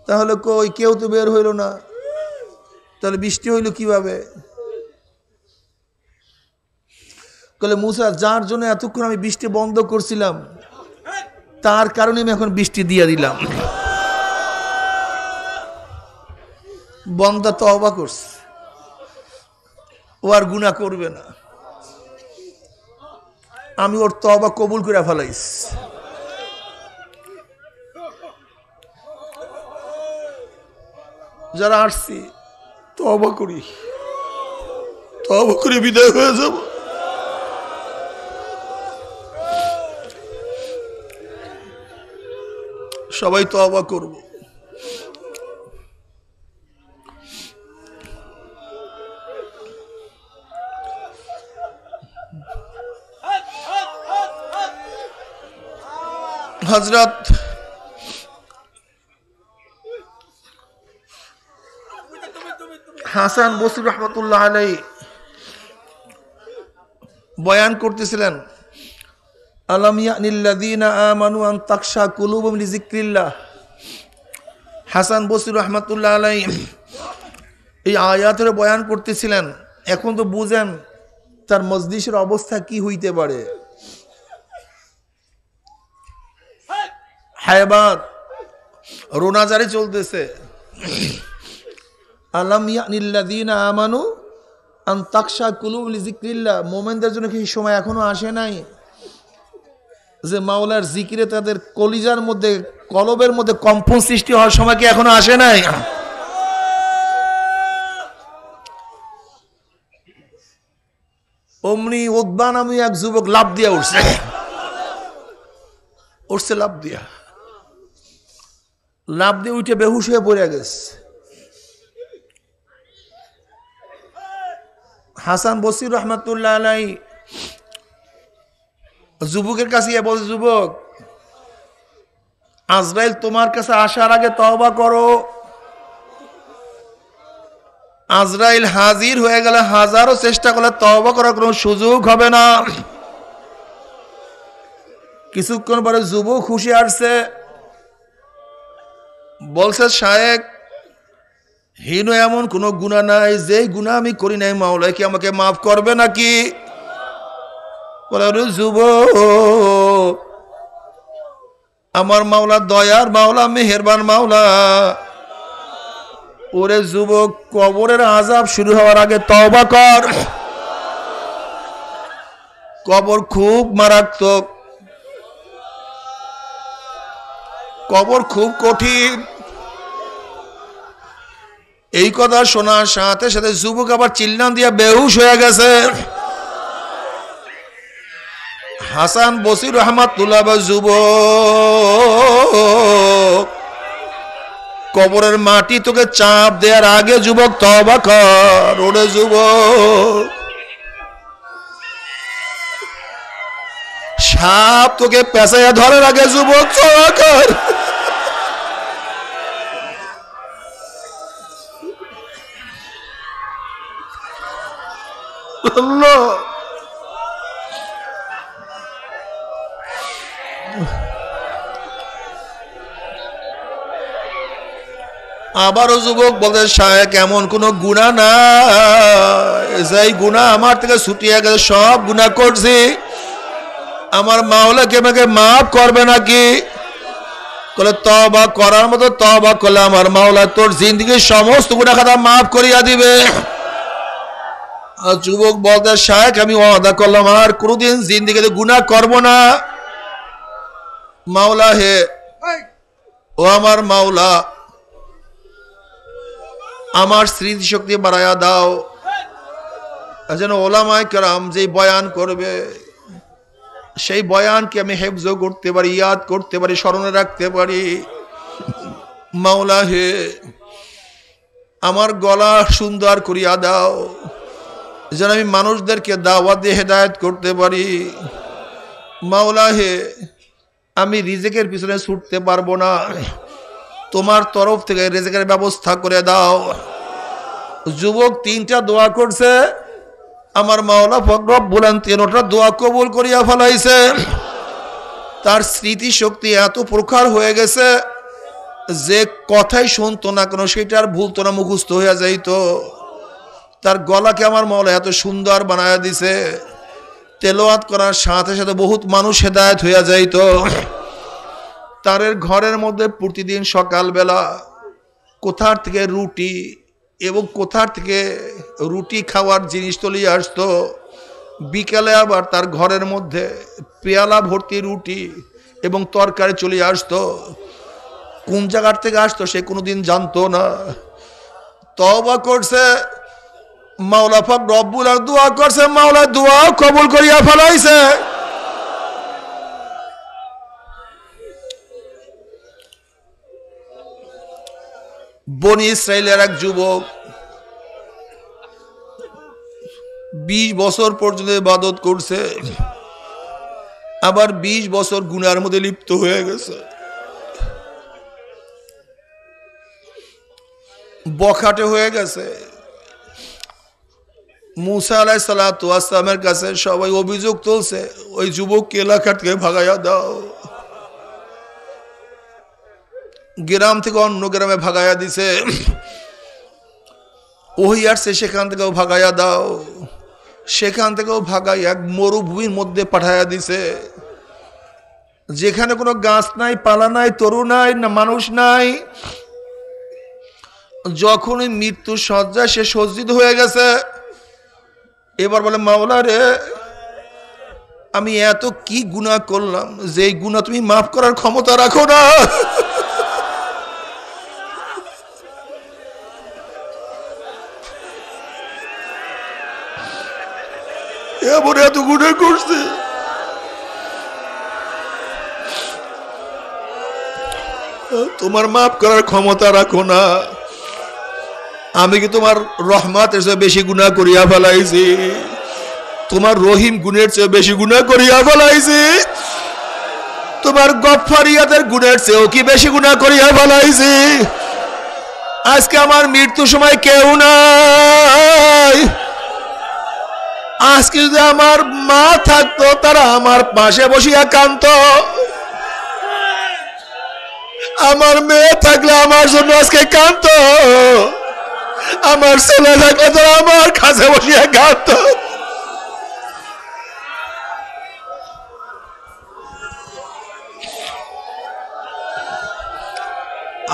তাহলে কই কেউ তো বের হইল না, তাহলে বৃষ্টি হইল কিভাবে? বলে, মুসা, যার জন্য এতক্ষণ আমি বৃষ্টি বন্ধ করছিলাম তার কারণে আমি এখন বৃষ্টি দিয়ে দিলাম। বন্দা তওবা করছে, ও আর গুনাহ করবে না, আমি ওর তওবা কবুল করে ফেলাইস। যারা আসছি তওবা করি, তওবা করে বিদায় হয়ে যাব। সবাই তওবা করব। হযরত হাসান বসরি রহমাতুল্লাহ আলাইহি বয়ান করতেছিলেন, আলাম ইয়ানিল্লাযীনা আমানু আন তাকশা কুলুবুহুম লিযিকরিল্লাহ। হাসান বসরি রহমাতুল্লাহ আলাইহি এই আয়াতের বয়ান করতেছিলেন। এখন তো বুঝেন তার মজলিসের অবস্থা কি হইতে পারে। হায়বাত রোনাজারি চলতেছে, আলাম ইয়ানিল্লাযীনা আমানু আন তাকশা কুলুবুহুম লিযিকরিল্লাহ। মুমিনদের জন্য কি সময় এখনো আসে নাই যে মাওলার জিকিরে তাদের কলিজার মধ্যে, কলবের মধ্যে কম্পন সৃষ্টি হওয়ার সময় কি এখনো আসে নাই? অমনি উতবা নামে এক যুবক লাফ দিয়া উঠছে, লাফ দিয়ে উঠে বেহুশ হয়ে পড়ে গেছে। হাসান বসরি রহমাতুল্লাহ আলাইহি যুবকের কাছে বলছে, যুবক, আজরাইল তোমার কাছে আসার আগে তওবা করো। আজরাইল হাজির হয়ে গেলে হাজারো চেষ্টা করলে তওবা করার কোনো সুযোগ হবে না। কিছুক্ষণ পরে যুবক খুশি আসছে, বলছে, শায়েখ, হীন এমন কোনো গুনাহ নাই যে গুনাহ আমি করি নাই, মাওলা কি আমাকে মাফ করবে নাকি? বলে, যুবক, আমার মাওলা দয়ার মাওলা, মেহেরবান মাওলা। ওরে যুবক, কবরের আযাব শুরু হওয়ার আগে তওবা কর। কবর খুব মারাত্মক, কবর খুব কঠিন। এই কথা শোনার সাথে সাথে যুবক আবার চিল্লান দিয়া বেহুশ হয়ে গেছে। হাসান বসরি রহমাতুল্লাহ, যুবক, কবরের মাটি তোকে চাপ দেওয়ার আগে যুবক তওবা কর। ওরে যুবক, সাপ তোকে পেঁচাইয়া ধরার আগে যুবক তওবা কর। আবারও যুবক বলতে শায়েখ এমন কোনো গুনাহ না যেই গুনাহ আমার থেকে ছুটিয়ে গেছে, সব গুনাহ করছি, আমার মাওলা কি আমাকে মাফ করবে নাকি? বলে তওবা করার মতো তওবা করলে আমার মাওলা তোর জিন্দেগির সমস্ত গুনাহ খাতা মাফ করিয়া দিবে। আর যুবক বলতে শায়েখ আমি ওয়াদা করলাম আর কোনোদিন জিন্দেগিতে গুনাহ করব না। মাওলা হে, ও আমার মাওলা, আমার স্মৃতিশক্তি বাড়াইয়া দাও, যেন ওলামায়ে কেরাম যে বয়ান করবে সেই বয়ানকে আমি হেফজ করতে পারি, ইয়াদ করতে পারি, স্মরণে রাখতে পারি। মাওলা হে, আমার গলা সুন্দর করিয়া দাও, যেন আমি মানুষদেরকে দাওয়াত দিয়ে হেদায়েত করতে পারি। মাওলা হে, আমি রিজিকের পিছনে ছুটতে পারবো না, তোমার তরফ থেকে রিজিকের ব্যবস্থা করে দাও। যুবক তিনটা দোয়া করছে, আমার মাওলা পাক রব্বুল আলামিন তিনটা দোয়া কবুল করিয়া ফেলাইছে। তার স্মৃতি শক্তি এত প্রখর হয়ে গেছে যে কথাই শুনতো না কেন সেটার ভুলতো না, মুখস্থ হইয়া যাইত। তার গলাকে আমার মাওলা এত সুন্দর বানায়া দিছে, তেলাওয়াত করার সাথে সাথে বহুত মানুষ হেদায়েত হইয়া যাইত। তার ঘরের মধ্যে প্রতিদিন সকালবেলা কোথার থেকে রুটি এবং কোথার থেকে রুটি খাওয়ার জিনিস চলিয়ে আসতো, বিকালে আবার তার ঘরের মধ্যে পেয়ালা ভর্তি রুটি এবং তরকারি চলে আসতো। কোন জায়গার থেকে আসতো সে কোনোদিন জানতো না। তওবা করছে, মাওলা পাক রব্বুল আলামিন দোয়া করছে, মাওলা দোয়া কবুল করিয়া ফেলাইছে। বনি ইসরাইলের এক যুবক 20 বছর পর্যন্ত ইবাদত করছে, আবার 20 বছর গুনার মধ্যে লিপ্ত হয়ে গেছে। বখাটে হয়ে গেছে। মুসা আলাইহিস সালাতু ওয়াস সালামের কাছে সবাই অভিযোগ তুলছে, ওই যুবককে এলাকা থেকে ভাগাইয়া দাও। গ্রাম থেকে অন্য গ্রামে ভাগাইয়া দিছে। ওই আসছে সেখান থেকেও ভাগাইয়া দাও, সেখান থেকেও ভাগাই এক মরুভূমির মধ্যে পাঠাইয়া দিছে, যেখানে কোনো গাছ নাই, পালা নাই, তরু নাই, না মানুষ নাই। যখনই মৃত্যু শয্যায় সে সজ্জিত হয়ে গেছে, এবার বলে মাওলা রে, আমি এত কি গুনাহ করলাম যে এই গুনাহ তুমি মাফ করার ক্ষমতা রাখো না। এমন এত গুনাহ করছে, তোমার মাফ করার ক্ষমতা রাখো না। আমি কি তোমার রহমতের চেয়ে বেশি গুনাহ করিয়া ফেলাইছি? তোমার রহিম গুণের চেয়ে বেশি গুনাহ করিয়া ফেলাইছি? তোমার গফফারিয়াতের গুণের চেয়েও কি বেশি গুনাহ করিয়া ফেলাইছি? আজকে আমার মৃত্যুর সময় কেউ নাই। আজকে যদি আমার মা থাকতো, তারা আমার পাশে বসিয়া কাঁদতো। আমার মেয়ে থাকলে আমার জন্য আজকে কাঁদতো। আমার ছেলে থাকলে তারা আমার কাছে বসিয়া কাঁদতো।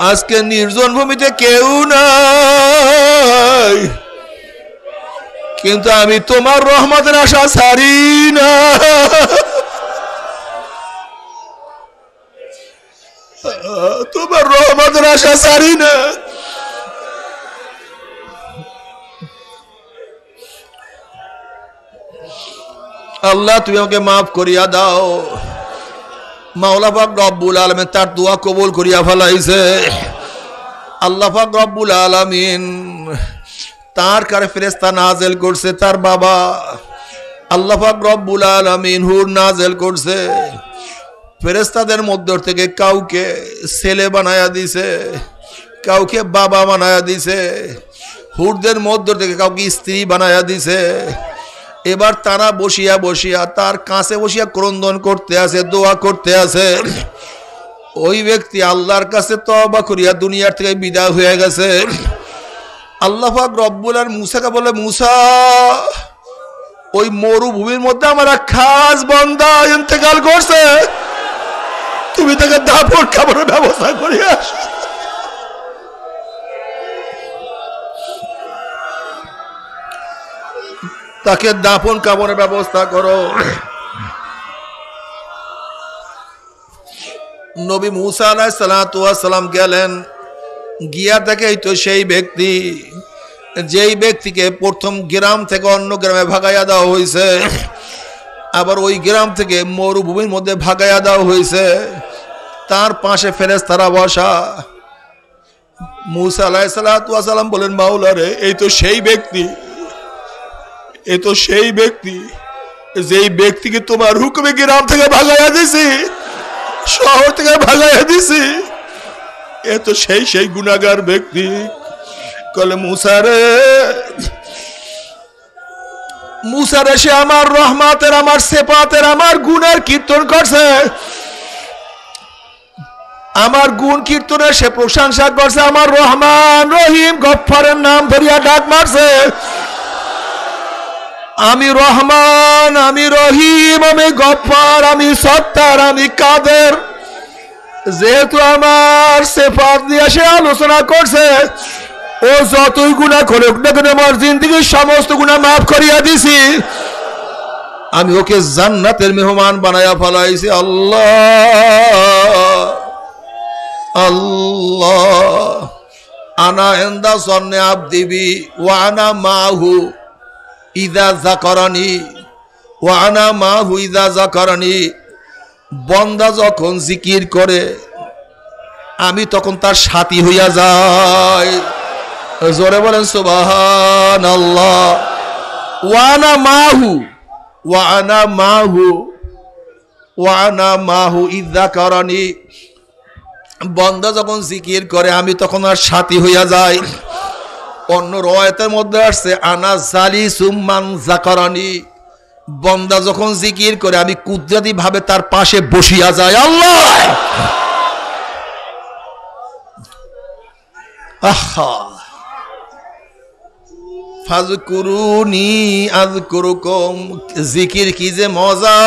আজকে নির্জন ভূমিতে কেউ নাই, কিন্তু আমি তোমার রহমতের আশা ছাড়ি না। তোমার রহমতের আশা ছাড়ি না। আল্লাহ তুমি আমাকে মাফ করিয়া দাও। মাওলা পাক রব্বুল আলামিন তার দোয়া কবুল করিয়া ফেলাইছে। আল্লাহ পাক রব্বুল আলামিন তার কারে ফেরেশতা নাযিল করছে, তার বাবা আল্লাহ পাক রব্বুল আলামিন হুর নাযিল করছে। ফেরেশতাদের মধ্য থেকে কাউকে ছেলে বানায়া দিছে, কাউকে বাবা বানায়া দিছে, হুরদের মধ্য থেকে কাউকে স্ত্রী বানায়া দিছে। এবার তারা বসিয়া বসিয়া তার কাছে বসিয়া ক্রন্দন করতে আছে, দোয়া করতে আছে। ওই ব্যক্তি আল্লাহর কাছে তওবা করিয়া দুনিয়ার থেকে বিদায় হয়ে গেছে। আল্লাহ পাক রব্বুল আলামিন মুসাকে বলে, মুসা ওই মরুভূমির মধ্যে আমার এক খাস বান্দা ইন্তেকাল করছে, তুমি তাকে দাফন কাফনের ব্যবস্থা করিয়া আসো। তাকে দাফন কাফনের ব্যবস্থা করো। নবী মুসা আলাইহিস সালাতু ওয়াস সালাম গেলেন, গিয়া দেখে এই তো সেই ব্যক্তি, যেই ব্যক্তিকে প্রথম গ্রাম থেকে অন্য গ্রামে ভাগাইয়া দেওয়া হয়েছে, আবার ওই গ্রাম থেকে মরুভূমির মধ্যে ভাগাইয়া দেওয়া হয়েছে, তার পাশে ফেরেশতারা বসা। মুসা আলাইহিস সালাতু ওয়াস সালাম বলেন, মাওলা রে, এই তো সেই ব্যক্তি, এই তো সেই ব্যক্তি যেই ব্যক্তিকে তোমার হুকুমে গ্রাম থেকে ভাগাইয়া দিছি, শহর থেকে ভাগাইয়া দিছি, এ তো সেই গুনাহগার ব্যক্তি। কলে মুসা রে সে আমার রহমতের, আমার সেফাতের, আমার গুণের কীর্তন করছে, আমার গুণ কীর্তনের সে প্রশংসা করছে, আমার রহমান রহিম গফফারের নাম ধরিয়া ডাক মারছে। আমি রহমান, আমি রহিম, আমি গফফার, আমি সত্তার, আমি কাদের, যেহেতু আমার সেফাত নিয়ে সে আলোচনা করছে, ও যতই গুনাহ করুক না কেন আমার জিন্দেগির সমস্ত গুনাহ মাফ করিয়া দিছি, আমি ওকে জান্নাতের মেহমান বানায়া ফেলাইছি। আল্লাহ আল্লাহ আনা ইনদা সন্নে আবদি বি ওয়া আনা মাহু ইযা যাকারানি ওয়া আনা মাহু ইযা যাকারানি। বান্দা যখন জিকির করে আমি তখন তার সাথী হইয়া যাই। জোরে বলেন সুবহানাল্লাহ। ওয়া আনা মাহু ওয়া আনা মাহু ওয়া আনা মাহু ইযা যাকারানি। বান্দা যখন জিকির করে আমি তখন আর সাথী হইয়া যাই। অন্য রওয়ায়াতের মধ্যে আসছে আনা জালিসুম মান যাকারানি। বান্দা যখন জিকির করে আমি কুদরতি ভাবে তার পাশে বসিয়া যাই। আল্লাহ আহা ফাজকুরুনি আযকুরুকুম। জিকির কি যে মজা।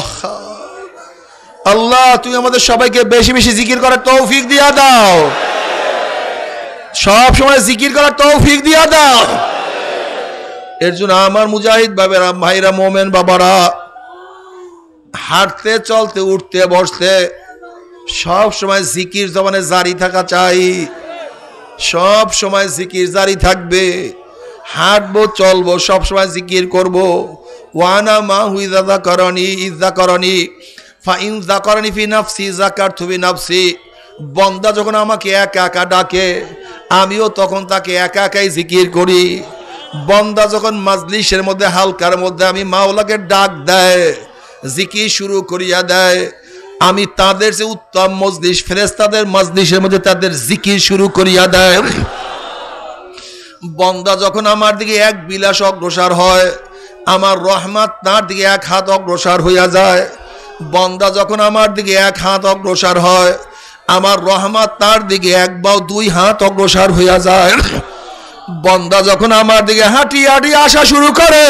আহা আল্লাহ তুমি আমাদের সবাইকে বেশি বেশি জিকির করার তৌফিক দিয়া দাও, সব সময় জিকির করার তৌফিক দিয়া দাও। এর জন্য আমার মুজাহিদ বাবারা, ভাইরা, মোমেন বাবারা, হাঁটতে চলতে উঠতে বসতে সব সময় জিকির জবানে জারি থাকা চাই। সব সময় জিকির জারি থাকবে। হাঁটবো চলবো সব সময় জিকির করবো। ওয়ানা মা হুইজা যাকারানি ইযা যাকারানি ফাইন যাকারানি ফি নাফসি যাকারতু ফি নাফসি। বান্দা যখন আমাকে একা একা ডাকে আমিও তখন তাকে একা একাই জিকির করি। বান্দা যখন মাজলিসের মধ্যে হালকার মধ্যে আমি মাওলাকে ডাক দেয়, জিকির শুরু করিয়া দেয়, আমি তাদের যে উত্তম মজলিস ফেরেশতাদের মজলিসের মধ্যে তাদের জিকির শুরু করিয়া দেয়। বান্দা যখন আমার দিকে এক বিলাস অগ্রসর হয় আমার রহমত তার দিকে এক হাত অগ্রসর হইয়া যায়। বান্দা যখন আমার দিকে এক হাত অগ্রসর হয় আমার রহমত তার দিকে এক বা দুই হাত অগ্রসর হইয়া যায়। বান্দা যখন আমার দিকে হাঁটি হাঁটি আসা শুরু করে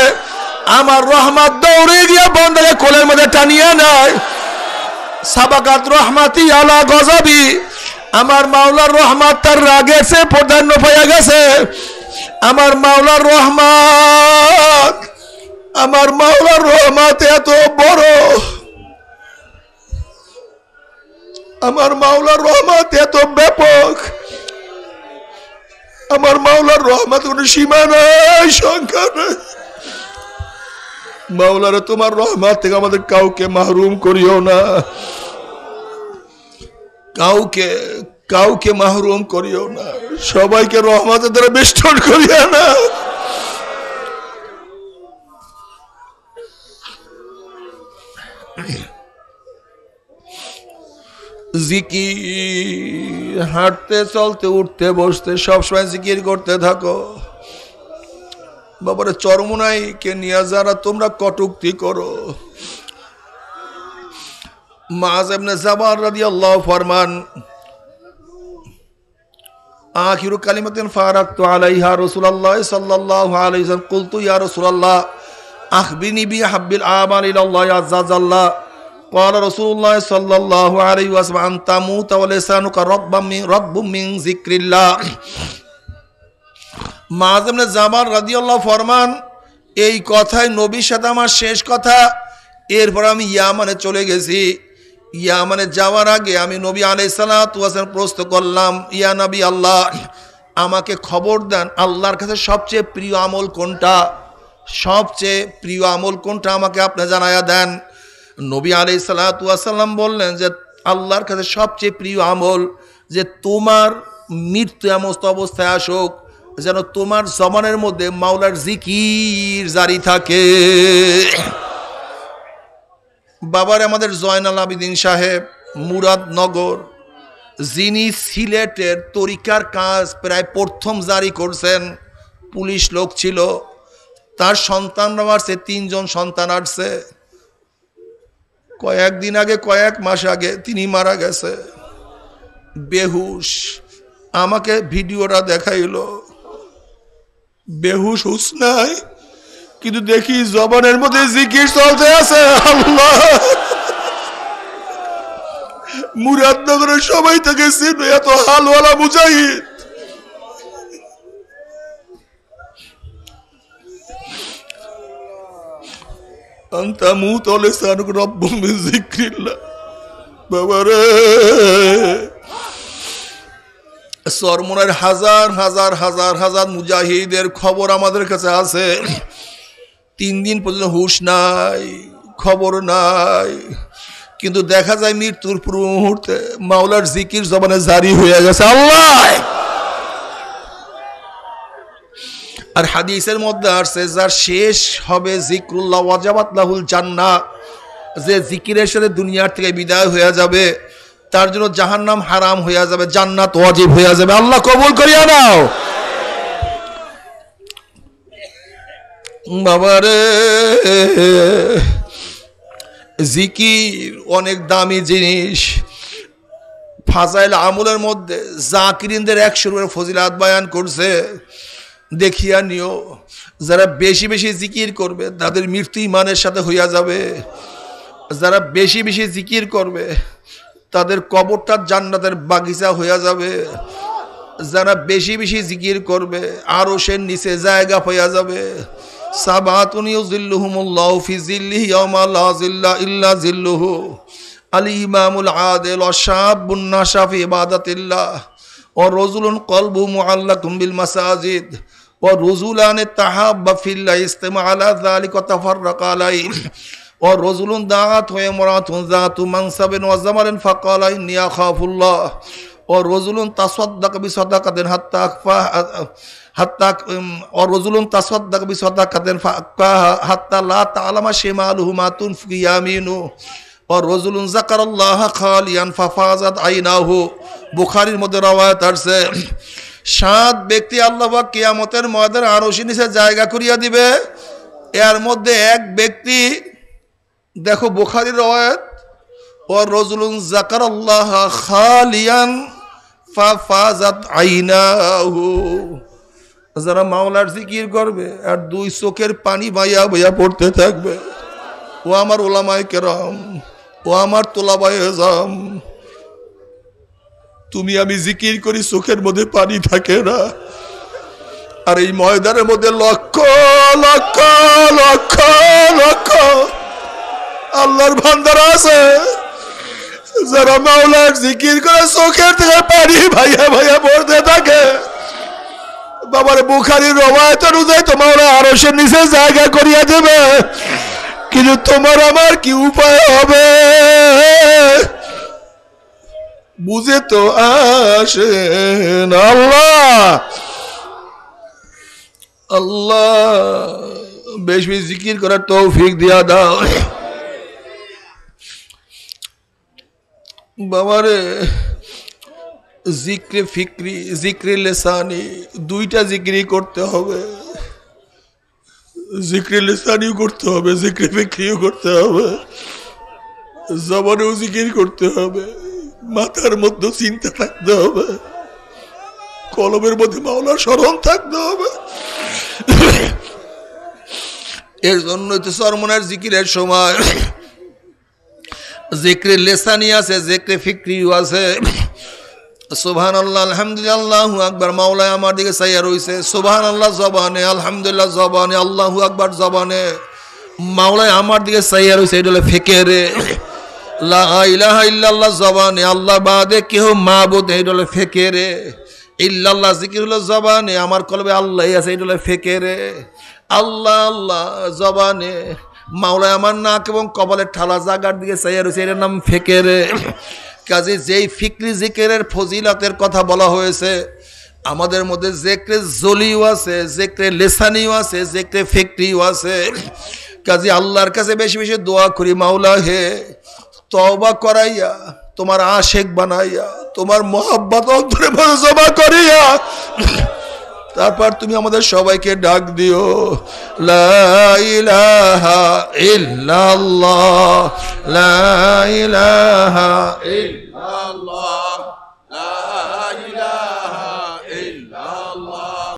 আমার রহমত দৌড়ে গিয়ে বান্দাকে কোলের মধ্যে টানিয়া নেয়। সাবাকাত রহমাতি আলা গজাবি। আমার মাওলার রহমত তার রাগে সে প্রাধান্য পাইয়া গেছে। আমার মাওলার রহমত, আমার মাওলার রহমত এত বড়, আমার মাওলার রহমত এত ব্যাপক, আমার মাওলার রহমত কোনো সীমা নাই, সংখ্যা নাই। মাওলারে তোমার রহমত থেকে আমাদের কাউকে মাহরুম করিও না, কাউকে কাউকে মাহরুম করিও না, সবাইকে রহমতের দ্বারা বেষ্টন করিও না। জিকির হাঁটতে চলতে উঠতে বসতে সবসময় জিকির করতে থাকো। বাবারে চরমোনাইকে নিয়ে যারা তোমরা কটুক্তি করো, মুআয ইবনে জাবাল রাদিয়াল্লাহু ফরমান আখিরু কালিমাতিন ফারাকতু আলাইহা রাসূলুল্লাহ সাল্লাল্লাহু আলাইহি ওয়াসাল্লাম কুলতু ইয়া রাসূলুল্লাহ আখবিরনি বিহাব্বিল আমাল ইলাল্লাহি আযজা জাল্লা ক্বালা রাসূলুল্লাহ সাল্লাল্লাহু আলাইহি ওয়াসাল্লাম আনতা মুতা ওয়া লিসানুকা রাব্বুম মিন যিকরিল্লাহ। মুআয ইবনে জাবাল রাদিয়াল্লাহু ফরমান এই কথাই নবীর সাথে আমার শেষ কথা। এরপর আমি ইয়ামানে চলে গেছি। ইয়ামানে যাওয়ার আগে আমি নবী আলাইহিস সালাতু ওয়াস সালাম প্রশ্ন করলাম, ইয়া নবী আল্লাহ, আমাকে খবর দেন আল্লাহর কাছে সবচেয়ে প্রিয় আমল কোনটা, সবচেয়ে প্রিয় আমল কোনটা আমাকে আপনি জানায়া দেন। নবী আলাইহিস সালাতু ওয়াস সালাম বললেন যে আল্লাহর কাছে সবচেয়ে প্রিয় আমল যে তোমার মৃত্যু এমন অবস্থায় আসুক যেন তোমার জবানের মধ্যে মাওলার জিকির জারি থাকে। বাবার আমাদের জয়নাল আবেদিন সাহেব মুরাদনগর, যিনি সিলেটের তরিকার কাজ প্রায় প্রথম জারি করছেন, পুলিশ লোক ছিল, তার সন্তানরা আসছে, 3 জন সন্তান আসছে। কয়েকদিন আগে, কয়েক মাস আগে তিনি মারা গেছে, বেহুশ। আমাকে ভিডিওটা দেখাইল, বেহুশ হুশ নাই, কিন্তু দেখি জবানের মধ্যে জিকির চলতে আছে। আল্লাহ, মুরাদনগরের সবাই থেকে চিনবে, এত হালওয়ালা মুজাহিদ। আনতা মুতা ওয়া লিসানুকা রাব্বুম মিন যিকরিল্লাহ। বাবারে, চরমনের হাজার হাজার হাজার হাজার মুজাহিদের খবর আমাদের কাছে আছে। 3 দিন পর্যন্ত হুশ নাই, খবর নাই, কিন্তু দেখা যায় মৃত্যুর পূর্ব মুহূর্তে মাওলার জিকির জবানে জারি হয়ে গেছে। আল্লাহ, আর হাদিসের মধ্যে আসছে যার শেষ হবে জিকরুল্লাহ ওয়াজাবাত লাহুল জান্নাহ, যে জিকিরের সাথে দুনিয়ার থেকে বিদায় হয়ে যাবে তার জন্য জাহান্নাম হারাম হয়ে যাবে, জান্নাত ওয়াজিব হয়ে যাবে। আল্লাহ কবুল করিয়া নাও। বাবারে, জিকির অনেক দামি জিনিস। ফাজাইল আমলের মধ্যে জাকিরিনদের 100 ফজিলাত বয়ান করছে, দেখিয়া নিও। যারা বেশি বেশি জিকির করবে তাদের মৃত্যু ইমানের সাথে হইয়া যাবে। যারা বেশি বেশি জিকির করবে তাদের কবরটা জান্নাতের বাগিচা হইয়া যাবে। যারা বেশি বেশি জিকির করবে আরশের নিচে জায়গা হইয়া যাবে। সাবাতুন ইউযিল্লুহুমুল্লাহু ফি যিল্লিহি ইয়াওমা লা যিল্লা ইল্লা যিল্লুহু, আল ইমামুল আদিল ওয়া শাবুন নাশা ফি ইবাদাতিল্লাহ ওয়া রাজুলুন কলবুহু মুআল্লাকুম বিল মাসাজিদ ওয়া রাজুলান তাহাব্বা ফিল্লাহ ইজতামা আলা যালিকা ওয়া তাফাররাকা আলাইহি ওয়া রাজুলুন দাআত ওয়া ইমরাতুন যাতু মানসাবিন ওয়া জামালিন ফাকালা ইন্নী আখাফুল্লাহ ওয়া রাজুলুন তাসাদদাকা বিসাদাকাতিন হাত্তা আকফা ওয়া রাজুলুন তাসাদদাকা বিসাদাকাতিন ফাকাহা হাত্তা লা তা'লামা শিমালুহু মা তুনফিকু ইয়ামিনু ওয়া রাজুলুন যাকারাল্লাহা খালিয়ান ফাফাজাত আইনাহু। বুখারীর মধ্যে রওয়ায়াত আছে 7 ব্যক্তি আল্লাহ পাক কিয়ামতের ময়দানে আরশের নিচে জায়গা করিয়া দিবে। এর মধ্যে এক ব্যক্তি, দেখো বুখারীর রওয়ায়াত, ওয়া রাজুলুন যাকারাল্লাহা খালিয়ান ফাফাজাত আইনাহু, যারা মাওলার জিকির করবে আর 2 চোখের পানি বাইয়া বাইয়া পড়তে থাকবে। ও আমার উলামায়ে কেরাম, ও আমার তোলাবায়ে আযম, তুমি আমি জিকির করি, চোখের মধ্যে পানি থাকে না। আর এই ময়দানের মধ্যে লক্ষ লক্ষ লক্ষ লক্ষ আল্লাহর বান্দারা আছে যারা মাওলার জিকির করে চোখের থেকে পানি ভাইয়া ভাইয়া পড়তে থাকে। বাবার বুখারীর রওয়ায়াত অনুযায়ী তো মাওলা আরশের নিচে জায়গা করিয়া দেবে, কিন্তু তোমার আমার কি উপায় হবে বুঝে তো আসে না। আল্লাহ আল্লাহ বেশ বেশি জিকির করার তৌফিক দিয়া দাও। বাবারে, জিক্রে ফিক্রি, জিক্রে লেসানি, 2টা জিক্রি করতে হবে। জিক্রে লেসানিও করতে হবে, জিক্রে ফিক্রিও করতে হবে। জবানেও জিকির করতে হবে, মাথার মধ্যে চিন্তা থাকতে হবে, কলমের মধ্যে মাওলার স্মরণ থাকতে হবে। এর জন্য তো চরমনার জিকিরের সময় জিক্রে লেসানি আছে, জিক্রে ফিক্রিও আছে। সুবহানাল্লাহ, আলহামদুলিল্লাহ, আল্লাহু আকবার, মাওলা আমার দিকে চাইয়া রইছে। সুবহানাল্লাহ জবানে, আলহামদুলিল্লাহ জবানে, আল্লাহু আকবার জবানে, মাওলা আমার দিকে চাইয়া রইছে, এটা হলো ফিকিরে। লা ইলাহা ইল্লাল্লাহ জবানে, আল্লাহ বাদে কেউ মাবুদ, এটা হলো ফিকিরে। ইল্লাল্লাহ জিকির হলো জবানে, আমার কলবে আল্লাহ আছে, এটা হলো ফিকিরে। আল্লাহ আল্লাহ জবানে, মাওলা আমার নাক এবং কপালের ঠালা জাগার দিকে চাইয়া রয়েছে, এটার নাম ফিকিরে। কাজে যেই ফিকরি জিকিরের ফজিলাতের কথা বলা হয়েছে, আমাদের মধ্যে জিক্রে জলিও আছে, জিক্রে লিসানিও আছে, জিক্রে ফিকরিও আছে। কাজে আল্লাহর কাছে বেশি বেশি দোয়া করি, মাওলা হে তওবা করাইয়া, তোমার আশেক বানাইয়া, তোমার মহব্বত অন্তরে জমা করিয়া, তারপর তুমি আমাদের সবাইকে ডাক দিও, লা ইলাহা ইল্লাল্লাহ, লা ইলাহা ইল্লাল্লাহ।